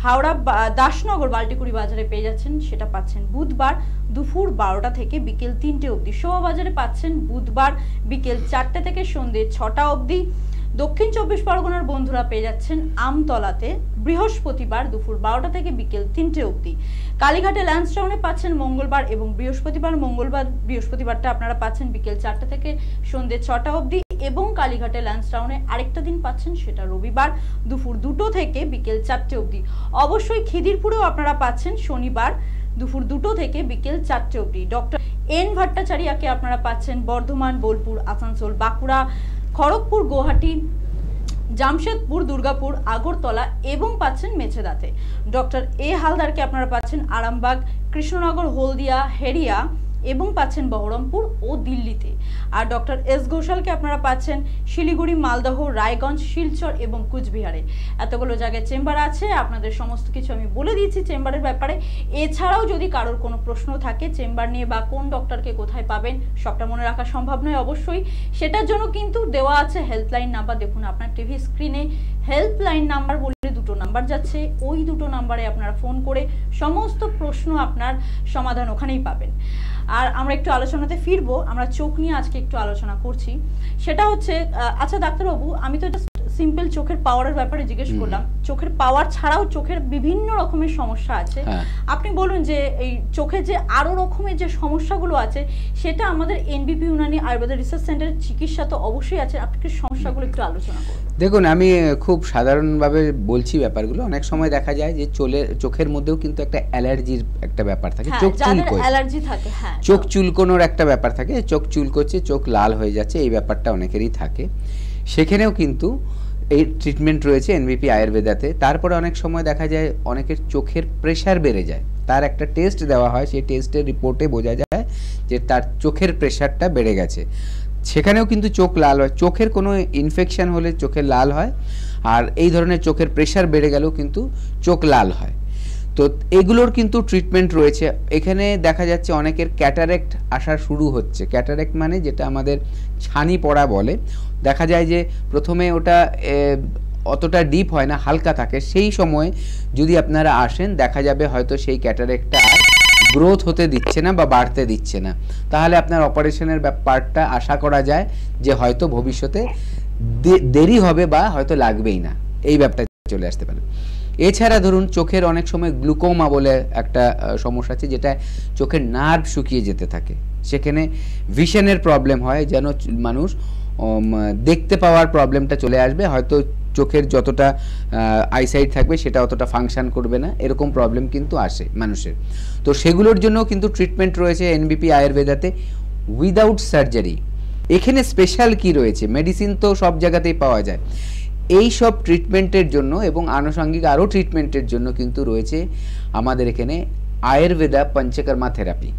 হাওড়া দাসনগর বাল্টিকুড়ি বাজারে পেয়ে যাচ্ছেন, সেটা পাচ্ছেন বুধবার দুপুর 12টা থেকে বিকেল 3টে অবধি। শোভা বাজারে পাচ্ছেন বুধবার বিকেল 4টে থেকে সন্ধ্যে 6টা অবধি। দক্ষিণ 24 পরগনার বন্ধুরা পেয়ে যাচ্ছেন আমতলাতে বৃহস্পতিবার দুপুর 12টা থেকে বিকেল 3টে অবধি। কালীঘাটে ল্যান্সটাউনে পাচ্ছেন মঙ্গলবার এবং বৃহস্পতিবারটা আপনারা পাচ্ছেন বিকেল 4টা থেকে সন্ধ্যে 6টা অবধি, এবং কালীঘাটে ল্যান্সটাউনে আরেকটা দিন পাচ্ছেন, সেটা রবিবার দুপুর 2টো থেকে বিকেল 4টে অবধি। অবশ্যই খিদিরপুরেও আপনারা পাচ্ছেন শনিবার দুপুর 2টো থেকে বিকেল 4টে অবধি। ডক্টর এন ভট্টাচার্যকে আপনারা পাচ্ছেন বর্ধমান, বোলপুর, আসানসোল, বাঁকুড়া, খড়গপুর, গুয়াহাটি, জামশেদপুর, দুর্গাপুর, আগরতলা এবং পাচ্ছেন মেছেদাতে। ডক্টর এ হালদারকে আপনারা পাচ্ছেন আরামবাগ, কৃষ্ণনগর, হলদিয়া, হেরিয়া এবং পাচ্ছেন বহরমপুর ও দিল্লিতে। আর ডক্টর এস ঘোষালকে আপনারা পাচ্ছেন শিলিগুড়ি, মালদহ, রায়গঞ্জ, শিলচর এবং কুচবিহারে। এতগুলো জায়গায় চেম্বার আছে, আপনাদের সমস্ত কিছু আমি বলে দিয়েছি চেম্বারের ব্যাপারে। এছাড়াও যদি কারোর কোনো প্রশ্ন থাকে চেম্বার নিয়ে বা কোন ডক্টরকে কোথায় পাবেন সবটা মনে রাখা সম্ভব নয় অবশ্যই, সেটার জন্য কিন্তু দেওয়া আছে হেল্পলাইন নাম্বার। দেখুন আপনার টিভি স্ক্রিনে হেল্পলাইন নাম্বার বলে দুটো নাম্বার যাচ্ছে, ওই দুটো নাম্বারে আপনারা ফোন করে সমস্ত প্রশ্ন আপনার সমাধান ওখানেই পাবেন। আর আমরা একটু আলোচনাতে ফিরবো, আমরা চোখ নিয়ে আজকে একটু আলোচনা করছি। সেটা হচ্ছে, আচ্ছা ডাক্তারবাবু, আমি তো সিম্পল চোখের পাওয়ারের ব্যাপারে জিজ্ঞেস করলাম, চোখের পাওয়ার ছাড়াও চোখের বিভিন্ন রকমের সমস্যা আছে, আপনি বলুন যে এই চোখে যে আরো রকমের যে সমস্যাগুলো আছে সেটা আমাদের এনবিপি ইউনানি আয়ুর্বেদ রিসার্চ সেন্টারের চিকিৎসা তো অবশ্যই আছে, আপনি কি সমস্যাগুলো একটু আলোচনা করুন। দেখুন, আমি খুব সাধারণভাবে বলছি ব্যাপারগুলো। অনেক সময় দেখা যায় যে চোখের মধ্যেও কিন্তু একটা অ্যালার্জির একটা ব্যাপার থাকে, চোখ চুলকোয়, অ্যালার্জি থাকে, চোখ চুলকোনোর একটা ব্যাপার থাকে, চোখ চুলকোচ্ছে, চোখ লাল হয়ে যাচ্ছে, এই ব্যাপারটা অনেকেরই থাকে। সেখানেও কিন্তু এই ট্রিটমেন্ট রয়েছে এনবিপি আয়ুর্বেদাতে। তারপরে অনেক সময় দেখা যায় অনেকের চোখের প্রেশার বেড়ে যায়, তার একটা টেস্ট দেওয়া হয়, সেই টেস্টের রিপোর্টে বোঝা যায় যে তার চোখের প্রেশারটা বেড়ে গেছে, সেখানেও কিন্তু চোখ লাল হয়। চোখের কোনো ইনফেকশন হলে চোখে লাল হয়, আর এই ধরনের চোখের প্রেশার বেড়ে গেলেও কিন্তু চোখ লাল হয়। তো এগুলোর কিন্তু ট্রিটমেন্ট রয়েছে। এখানে দেখা যাচ্ছে অনেকের ক্যাটারেক্ট আসা শুরু হচ্ছে। ক্যাটারেক্ট মানে যেটা আমাদের ছানি পড়া বলে, দেখা যায় যে প্রথমে ওটা অতটা ডিপ হয় না, হালকা থাকে। সেই সময় যদি আপনারা আসেন, দেখা যাবে হয়তো সেই ক্যাটারেক্টটা গ্রোথ হতে দিচ্ছে না বা বাড়তে দিচ্ছে না, তাহলে আপনার অপারেশনের ব্যাপারটা আশা করা যায় যে হয়তো ভবিষ্যতে দেরি হবে বা হয়তো লাগবেই না, এই ব্যাপারটা চলে আসতে পারে। এছাড়া ধরুন চোখের অনেক সময় গ্লুকোমা বলে একটা সমস্যা আছে, যেটা চোখের নার্ভ শুকিয়ে যেতে থাকে, সেখানে ভিশনের প্রবলেম হয়, যেন মানুষ দেখতে পাওয়ার প্রবলেমটা চলে আসবে, হয়তো চোখের যতটা আইসাইট থাকবে সেটা অতটা ফাংশন করবে না, এরকম প্রবলেম কিন্তু আসে মানুষের। তো সেগুলোর জন্য কিন্তু ট্রিটমেন্ট রয়েছে এনবিপি আয়ুর্বেদাতে উইদাউট সার্জারি। এখানে স্পেশাল কি রয়েছে? মেডিসিন তো সব জায়গাতেই পাওয়া যায়, এই সব ট্রিটমেন্টের জন্য এবং আনুষঙ্গিক আরও ট্রিটমেন্টের জন্য কিন্তু রয়েছে আমাদের এখানে আয়ুর্বেদা পঞ্চকর্মা থেরাপি।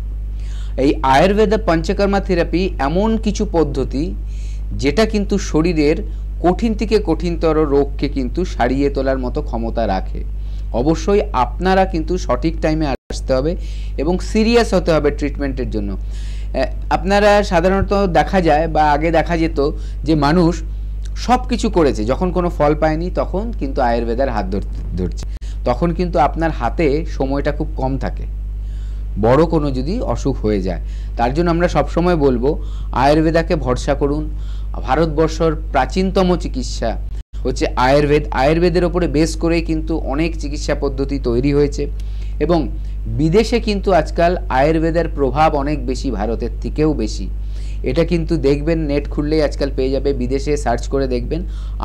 এই আয়ুর্বেদা পঞ্চকর্মা থেরাপি এমন কিছু পদ্ধতি যেটা কিন্তু শরীরের কঠিন থেকে কঠিনতর রোগকে কিন্তু সারিয়ে তোলার মতো ক্ষমতা রাখে। অবশ্যই আপনারা কিন্তু সঠিক টাইমে আসতে হবে এবং সিরিয়াস হতে হবে ট্রিটমেন্টের জন্য। আপনারা সাধারণত দেখা যায় বা আগে দেখা যেত যে মানুষ সব কিছু করেছে, যখন কোনো ফল পায়নি তখন কিন্তু আয়ুর্বেদার হাত ধরছে, তখন কিন্তু আপনার হাতে সময়টা খুব কম থাকে বড় কোনো যদি অসুখ হয়ে যায়। তার জন্য আমরা সবসময় বলবো আয়ুর্বেদাকে ভরসা করুন। ভারতবর্ষের প্রাচীনতম চিকিৎসা হচ্ছে আয়ুর্বেদ। আয়ুর্বেদের ওপরে বেস করেই কিন্তু অনেক চিকিৎসা পদ্ধতি তৈরি হয়েছে এবং বিদেশে কিন্তু আজকাল আয়ুর্বেদের প্রভাব অনেক বেশি, ভারতের থেকেও বেশি। এটা কিন্তু দেখবেন, নেট খুললেই আজকাল পেয়ে যাবে, বিদেশে সার্চ করে দেখবেন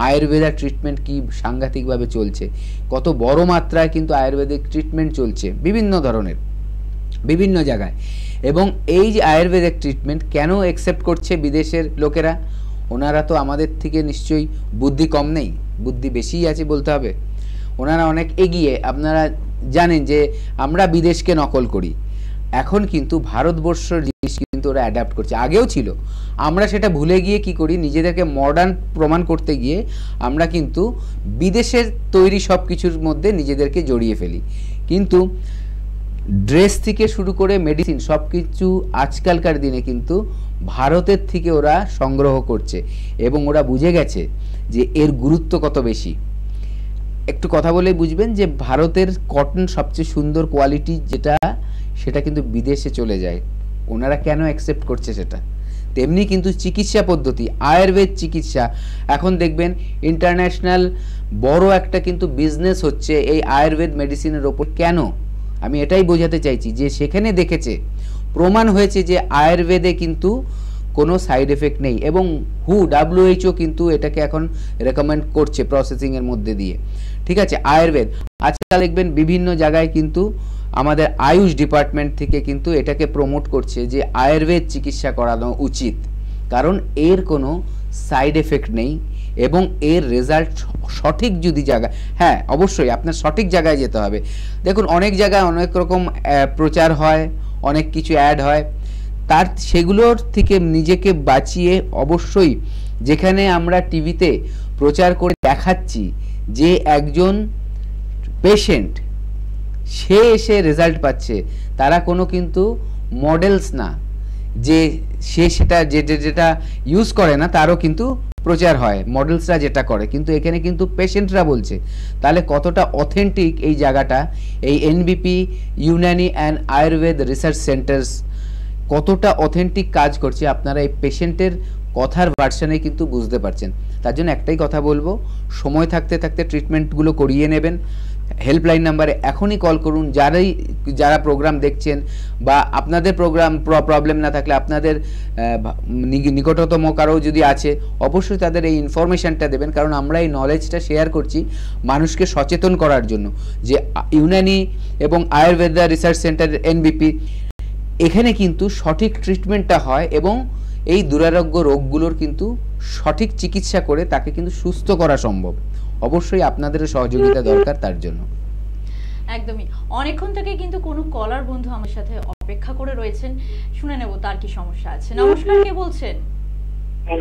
আয়ুর্বেদা ট্রিটমেন্ট কি সাংঘাতিকভাবে চলছে, কত বড় মাত্রায় কিন্তু আয়ুর্বেদিক ট্রিটমেন্ট চলছে বিভিন্ন ধরনের বিভিন্ন জায়গায়। এবং এই যে আয়ুর্বেদিক ট্রিটমেন্ট কেন অ্যাকসেপ্ট করছে বিদেশের লোকেরা? ওনারা তো আমাদের থেকে নিশ্চয়ই বুদ্ধি কম নেই, বুদ্ধি বেশিই আছে বলতে হবে। ওনারা অনেক এগিয়ে। আপনারা জানেন যে আমরা বিদেশকে নকল করি, এখন কিন্তু ভারতবর্ষের জিনিস কিন্তু ওরা অ্যাডাপ্ট করছে, আগেও ছিল। আমরা সেটা ভুলে গিয়ে কি করি, নিজেদেরকে মডার্ন প্রমাণ করতে গিয়ে আমরা কিন্তু বিদেশের তৈরি সব কিছুর মধ্যে নিজেদেরকে জড়িয়ে ফেলি। কিন্তু ড্রেস থেকে শুরু করে মেডিসিন সব কিছু আজকালকার দিনে কিন্তু ভারতের থেকে ওরা সংগ্রহ করছে এবং ওরা বুঝে গেছে যে এর গুরুত্ব কত বেশি। একটু কথা বলে বুঝবেন যে ভারতের কটন সবচেয়ে সুন্দর কোয়ালিটি যেটা, সেটা কিন্তু বিদেশে চলে যায়। ওনারা কেন অ্যাকসেপ্ট করছে সেটা? তেমনি কিন্তু চিকিৎসা পদ্ধতি, আয়ুর্বেদ চিকিৎসা এখন দেখবেন ইন্টারন্যাশনাল বড় একটা কিন্তু বিজনেস হচ্ছে এই আয়ুর্বেদ মেডিসিনের ওপর। কেন? আমি এটাই বোঝাতে চাইছি যে সেখানে দেখেছে, প্রমাণ হয়েছে যে আয়ুর্বেদে কিন্তু কোনো সাইড এফেক্ট নেই এবং WHO কিন্তু এটাকে এখন রেকমেন্ড করছে প্রসেসিংয়ের মধ্যে দিয়ে। ঠিক আছে, আয়ুর্বেদ আজকাল দেখবেন বিভিন্ন জায়গায় কিন্তু আমাদের আয়ুষ ডিপার্টমেন্ট থেকে কিন্তু এটাকে প্রমোট করছে যে আয়ুর্বেদ চিকিৎসা করানো উচিত, কারণ এর কোনো সাইড এফেক্ট নেই এবং এর রেজাল্ট সঠিক যদি জায়গা, হ্যাঁ অবশ্যই আপনার সঠিক জায়গায় যেতে হবে। দেখুন অনেক জায়গায় অনেক রকম প্রচার হয়, অনেক কিছু অ্যাড হয়, তার সেগুলোর থেকে নিজেকে বাঁচিয়ে অবশ্যই যেখানে আমরা টিভিতে প্রচার করে দেখাচ্ছি যে একজন পেশেন্ট সে এসে রেজাল্ট পাচ্ছে, তারা কোনো কিন্তু মডেলস না যে সে সেটা যেটা ইউজ করে না তারও কিন্তু প্রচার হয়, মডেলসরা যেটা করে, কিন্তু এখানে কিন্তু পেশেন্টরা বলছে। তাহলে কতটা অথেন্টিক এই জায়গাটা, এই NBP Unani and Ayurveda research centres কতটা অথেন্টিক কাজ করছে, আপনারা এই পেশেন্টের কথার ভার্সনে কিন্তু বুঝতে পারছেন। তার জন্য একটাই কথা বলবো, সময় থাকতে থাকতে ট্রিটমেন্টগুলো করিয়ে নেবেন। হেল্পলাইন নাম্বারে এখনই কল করুন। যারা প্রোগ্রাম দেখছেন বা আপনাদের প্রবলেম না থাকলে আপনাদের নিকটতম কারো যদি আছে, অবশ্যই তাদের এই ইনফরমেশানটা দেবেন, কারণ আমরা এই নলেজটা শেয়ার করছি মানুষকে সচেতন করার জন্য যে ইউনানি এবং আয়ুর্বেদা রিসার্চ সেন্টার এনবিপি, এখানে কিন্তু সঠিক ট্রিটমেন্টটা হয় এবং এই দুরারোগ্য রোগগুলোর কিন্তু সঠিক চিকিৎসা করে তাকে কিন্তু সুস্থ করা সম্ভব। অবশ্যই আপনাদেরও সহযোগিতা দরকার তার জন্য। একদমই। অনেকক্ষণ থেকে কিন্তু কোনো কলার বন্ধু আমার সাথে অপেক্ষা করে রয়েছেন, শুনে নেব তার কি সমস্যা আছে। নমস্কার, কে বলছেন?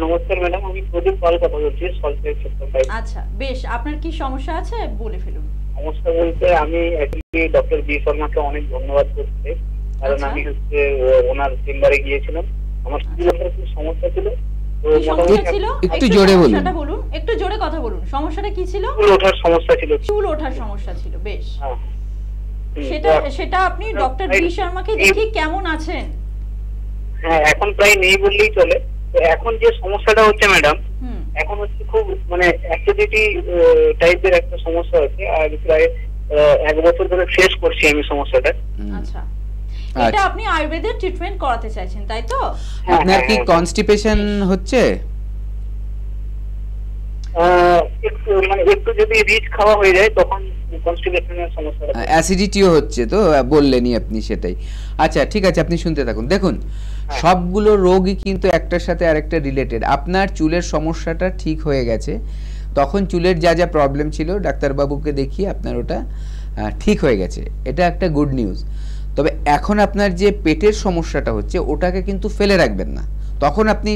নমস্কার ম্যাডাম, আমি প্রদীপ পাল কথা বলছি, সল্টলেক সেক্টর 5। আচ্ছা, বেশ, আপনার কি সমস্যা আছে বলে ফেলুন। সমস্যা বলতে আমি অ্যাকচুয়ালি ডক্টর বি শর্মাকে অনেক ধন্যবাদ করতে, কারণ আমি হচ্ছে ওনার চেম্বারে গিয়েছিলাম। আমার কি সমস্যা ছিল, একটু জোরে বলুন, একটু জোরে কথা বলুন। সমস্যাটা কি ছিল? চুল ওঠার সমস্যা ছিল। চুল ওঠার সমস্যা ছিল, বেশ। সেটা আপনি ডক্টর বি শর্মাকে দেখি কেমন আছেন? হ্যাঁ, এখন প্রায় নেই বললেই চলে। তো এখন যে সমস্যাটা হচ্ছে ম্যাডাম, এখন হচ্ছে খুব মানে অ্যাসিডিটি টাইপের একটা সমস্যা হচ্ছে, আর প্রায় 1 বছর ধরে ফেস করছি আমি সমস্যাটা। আচ্ছা, এটা আপনি আয়ুর্বেদের ট্রিটমেন্ট করাতে চাইছেন, তাই তো? আপনার কি কনস্টিপেশন হচ্ছে? একটু যদি রিচ খাওয়া হয়ে যায় তখন কনস্টিপেশনের সমস্যা, অ্যাসিডিটিও হচ্ছে, তো বললেনই আপনি সেটাই। আচ্ছা, ঠিক আছে, আপনি শুনতে থাকুন। দেখুন, সবগুলো রোগই কিন্তু একটার সাথে আরেকটা রিলেটেড। আপনার চুলের সমস্যাটা ঠিক হয়ে গেছে, তখন চুলের যা যা প্রবলেম ছিল ডাক্তারবাবুকে দেখিয়ে আপনার ওটা ঠিক হয়ে গেছে, এটা একটা গুড নিউজ। তবে এখন আপনার যে পেটের সমস্যাটা হচ্ছে ওটাকে কিন্তু ফেলে রাখবেন না। তখন আপনি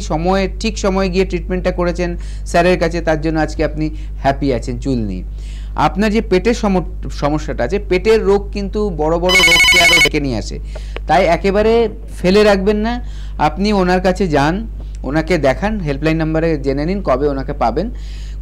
ঠিক সময়ে গিয়ে ট্রিটমেন্টটা করেছেন স্যারের কাছে, তার জন্য আজকে আপনি হ্যাপি আছেন চুল নিয়ে। আপনার যে পেটের সমস্যাটা আছে, পেটের রোগ কিন্তু বড় বড় রোগকে আরও ডেকে নিয়ে আসে, তাই একেবারে ফেলে রাখবেন না। আপনি ওনার কাছে যান, ওনাকে দেখান, হেল্পলাইন নাম্বারে জেনে নিন কবে ওনাকে পাবেন,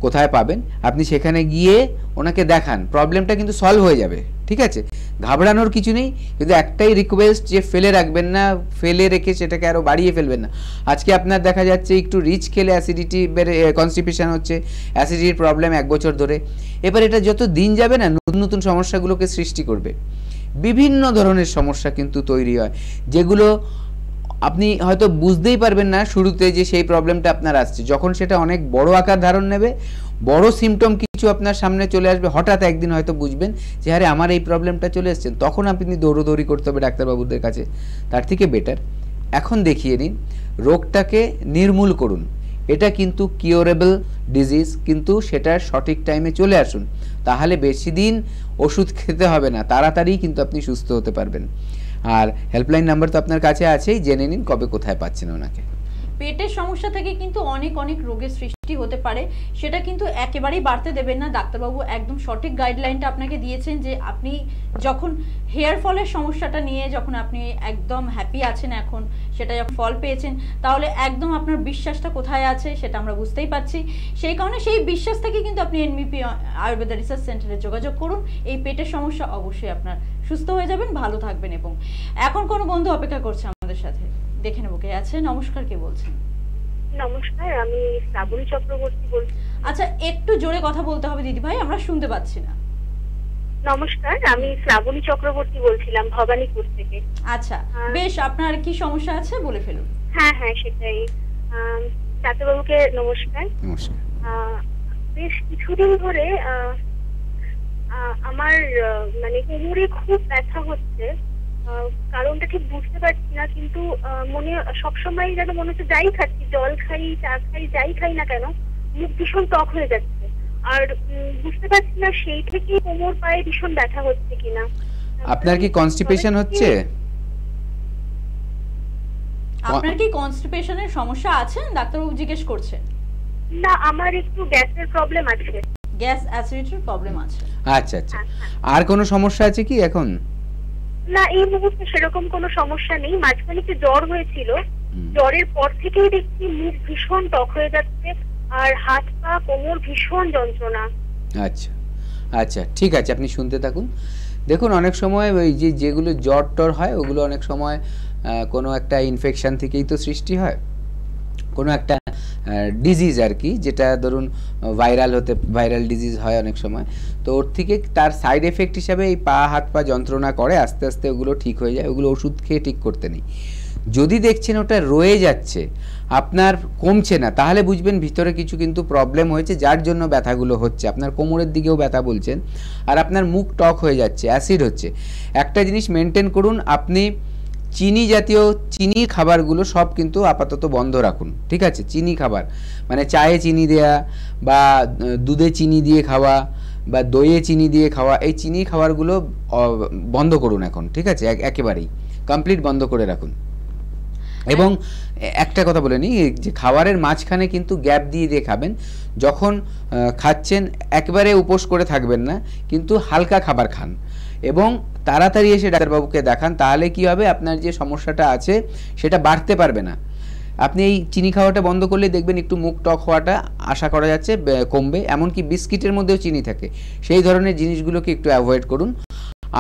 কোথায় পাবেন। আপনি সেখানে গিয়ে ওনাকে দেখান, প্রবলেমটা কিন্তু সলভ হয়ে যাবে। ঠিক আছে, ঘাবড়ানোর কিছু নেই, কিন্তু একটাই রিকোয়েস্ট যে ফেলে রাখবেন না, ফেলে রেখে সেটাকে আরও বাড়িয়ে ফেলবেন না। আজকে আপনার দেখা যাচ্ছে একটু রিচ খেলে অ্যাসিডিটি বেড়ে কনস্টিপেশন হচ্ছে, অ্যাসিডিটির প্রবলেম 1 বছর ধরে। এবার এটা যত দিন যাবে না নতুন নতুন সমস্যাগুলোকে সৃষ্টি করবে। বিভিন্ন ধরনের সমস্যা কিন্তু তৈরি হয়, যেগুলো আপনি হয়তো বুঝতেই পারবেন না শুরুতে যে সেই প্রবলেমটা আপনার আসছে। যখন সেটা অনেক বড় আকার ধারণ নেবে, বড় সিমটম কিছু আপনার সামনে চলে আসবে, হঠাৎ একদিন হয়তো বুঝবেন যে আরে আমার এই প্রবলেমটা চলে এসছে, তখন আপনি দৌড়োদৌড়ি করতে হবে ডাক্তারবাবুদের কাছে। তার থেকে বেটার এখন দেখিয়ে নিন, রোগটাকে নির্মূল করুন। এটা কিন্তু কিওরেবল ডিজিজ, কিন্তু সেটা সঠিক টাইমে চলে আসুন, তাহলে বেশি দিন ওষুধ খেতে হবে না, তাড়াতাড়ি কিন্তু আপনি সুস্থ হতে পারবেন। আর হেল্পলাইন নাম্বার তো আপনার কাছে আছেই, জেনে নিন কবে কোথায় পাচ্ছেন ওনাকে। পেটের সমস্যা থেকে কিন্তু অনেক রোগের সৃষ্টি হতে পারে, সেটা কিন্তু একেবারেই বাড়তে দেবেন না। ডাক্তারবাবু একদম সঠিক গাইডলাইনটা আপনাকে দিয়েছেন যে আপনি যখন হেয়ার ফলের সমস্যাটা নিয়ে যখন আপনি একদম হ্যাপি আছেন, এখন সেটা যখন ফল পেয়েছেন, তাহলে একদম আপনার বিশ্বাসটা কোথায় আছে সেটা আমরা বুঝতেই পারছি। সেই কারণে সেই বিশ্বাস থেকে কিন্তু আপনি এনবিপি আয়ুর্বেদা রিসার্চ সেন্টারে যোগাযোগ করুন। এই পেটের সমস্যা অবশ্যই আপনার সুস্থ হয়ে যাবেন, ভালো থাকবেন। এবং এখন কোনো বন্ধু অপেক্ষা করছে আমাদের সাথে, দেখে নেব কে আছে। নমস্কার, কে বলছেন? নমস্কার, আমি শ্রাবণী চক্রবর্তী বলছি। আচ্ছা, একটু জোরে কথা বলতে হবে দিদি ভাই, আমরা শুনতে পাচ্ছি না। নমস্কার, আমি শ্রাবণী চক্রবর্তী বলছিলাম ভবানীপুর থেকে। আচ্ছা, বেশ, আপনার কি সমস্যা আছে বলে ফেলুন। হ্যাঁ, সেটাই। ডাক্তারবাবুকে নমস্কার। বেশ কিছুদিন ধরে আমার মানে কোমরে খুব ব্যথা হচ্ছে, কারণটা ঠিক বুঝতে পারছি না, কিন্তু মনে সবসময় যেন মনে হচ্ছে যাই খাচ্ছি, জল খাই, চা খাই, যাই খাই না কেন মুখ ভীষণ টক হয়ে যাচ্ছে, আর বুঝতে পারছি না সেই থেকে কোমর পায়ে ভীষণ ব্যথা হচ্ছে কিনা। আপনার কি কনস্টিপেশন হচ্ছে? আপনার কি কনস্টিপেশনের সমস্যা আছে ডাক্তারবাবু জিজ্ঞেস করছেন? না, আমার একটু গ্যাসের প্রবলেম আছে। গ্যাস অ্যাসিডিটির প্রবলেম আছে? আচ্ছা, আর কোনো সমস্যা আছে কি এখন? না, এই মুহূর্তে সেরকম কোনো সমস্যা নেই। মাঝখানে একটু জ্বর হয়েছিল, জ্বরের পর থেকেই দেখছি মুখ ভীষণ টক হয়ে যাচ্ছে, আর হাত পা কোমর ভীষণ যন্ত্রণা। আচ্ছা, ঠিক আছে, আপনি শুনতে থাকুন। দেখুন, অনেক সময় ওই যেগুলো জ্বর টর হয় ওগুলো অনেক সময় কোনো একটা ইনফেকশন থেকেই তো সৃষ্টি হয়, কোনো একটা ডিজিজ আর কি, যেটা ধরুন ভাইরাল ডিজিজ হয় অনেক সময়, তো ওর থেকে তার সাইড এফেক্ট হিসাবে এই পা হাত পা যন্ত্রণা করে, আস্তে আস্তে ওগুলো ঠিক হয়ে যায়, ওগুলো ওষুধ খেয়ে ঠিক করতে নেই। যদি দেখছেন ওটা রয়ে যাচ্ছে, আপনার কমছে না, তাহলে বুঝবেন ভিতরে কিছু কিন্তু প্রবলেম হয়েছে, যার জন্য ব্যথাগুলো হচ্ছে। আপনার কোমরের দিকেও ব্যথা বলছেন, আর আপনার মুখ টক হয়ে যাচ্ছে, অ্যাসিড হচ্ছে। একটা জিনিস মেনটেন করুন, আপনি চিনি খাবারগুলো সব কিন্তু আপাতত বন্ধ রাখুন, ঠিক আছে? চিনি খাবার মানে চায়ে চিনি দেয়া বা দুধে চিনি দিয়ে খাওয়া বা দইয়ে চিনি দিয়ে খাওয়া, এই চিনি খাবারগুলো বন্ধ করুন এখন, ঠিক আছে? একেবারেই কমপ্লিট বন্ধ করে রাখুন। এবং একটা কথা বলে নিই, যে খাবারের মাঝখানে কিন্তু গ্যাপ দিয়ে দিয়ে খাবেন। যখন খাচ্ছেন একবারে উপোস করে থাকবেন না, কিন্তু হালকা খাবার খান এবং তাড়াতাড়ি এসে ডাক্তারবাবুকে দেখান। তাহলে কি হবে, আপনার যে সমস্যাটা আছে সেটা বাড়তে পারবে না। আপনি এই চিনি খাওয়াটা বন্ধ করলে দেখবেন একটু মুখ টক হওয়াটা আশা করা যাচ্ছে কমবে। এমনকি বিস্কিটের মধ্যেও চিনি থাকে, সেই ধরনের জিনিসগুলোকে একটু অ্যাভয়েড করুন।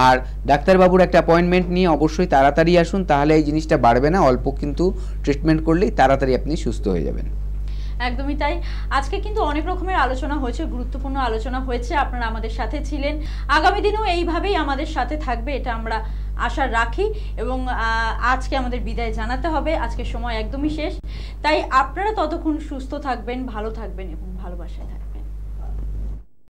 আর ডাক্তারবাবুর একটা অ্যাপয়েন্টমেন্ট নিয়ে অবশ্যই তাড়াতাড়ি আসুন, তাহলে এই জিনিসটা বাড়বে না। অল্প কিন্তু ট্রিটমেন্ট করলেই তাড়াতাড়ি আপনি সুস্থ হয়ে যাবেন। একদমই তাই। আজকে কিন্তু অনেক রকমের আলোচনা হয়েছে, গুরুত্বপূর্ণ আলোচনা হয়েছে, আপনারা আমাদের সাথে ছিলেন। আগামী দিনেও এইভাবেই আমাদের সাথে থাকবে, এটা আমরা আশা রাখি। এবং আজকে আমাদের বিদায় জানাতে হবে, আজকে সময় একদমই শেষ। তাই আপনারা ততক্ষণ সুস্থ থাকবেন, ভালো থাকবেন এবং ভালোবাসায় থাকবেন।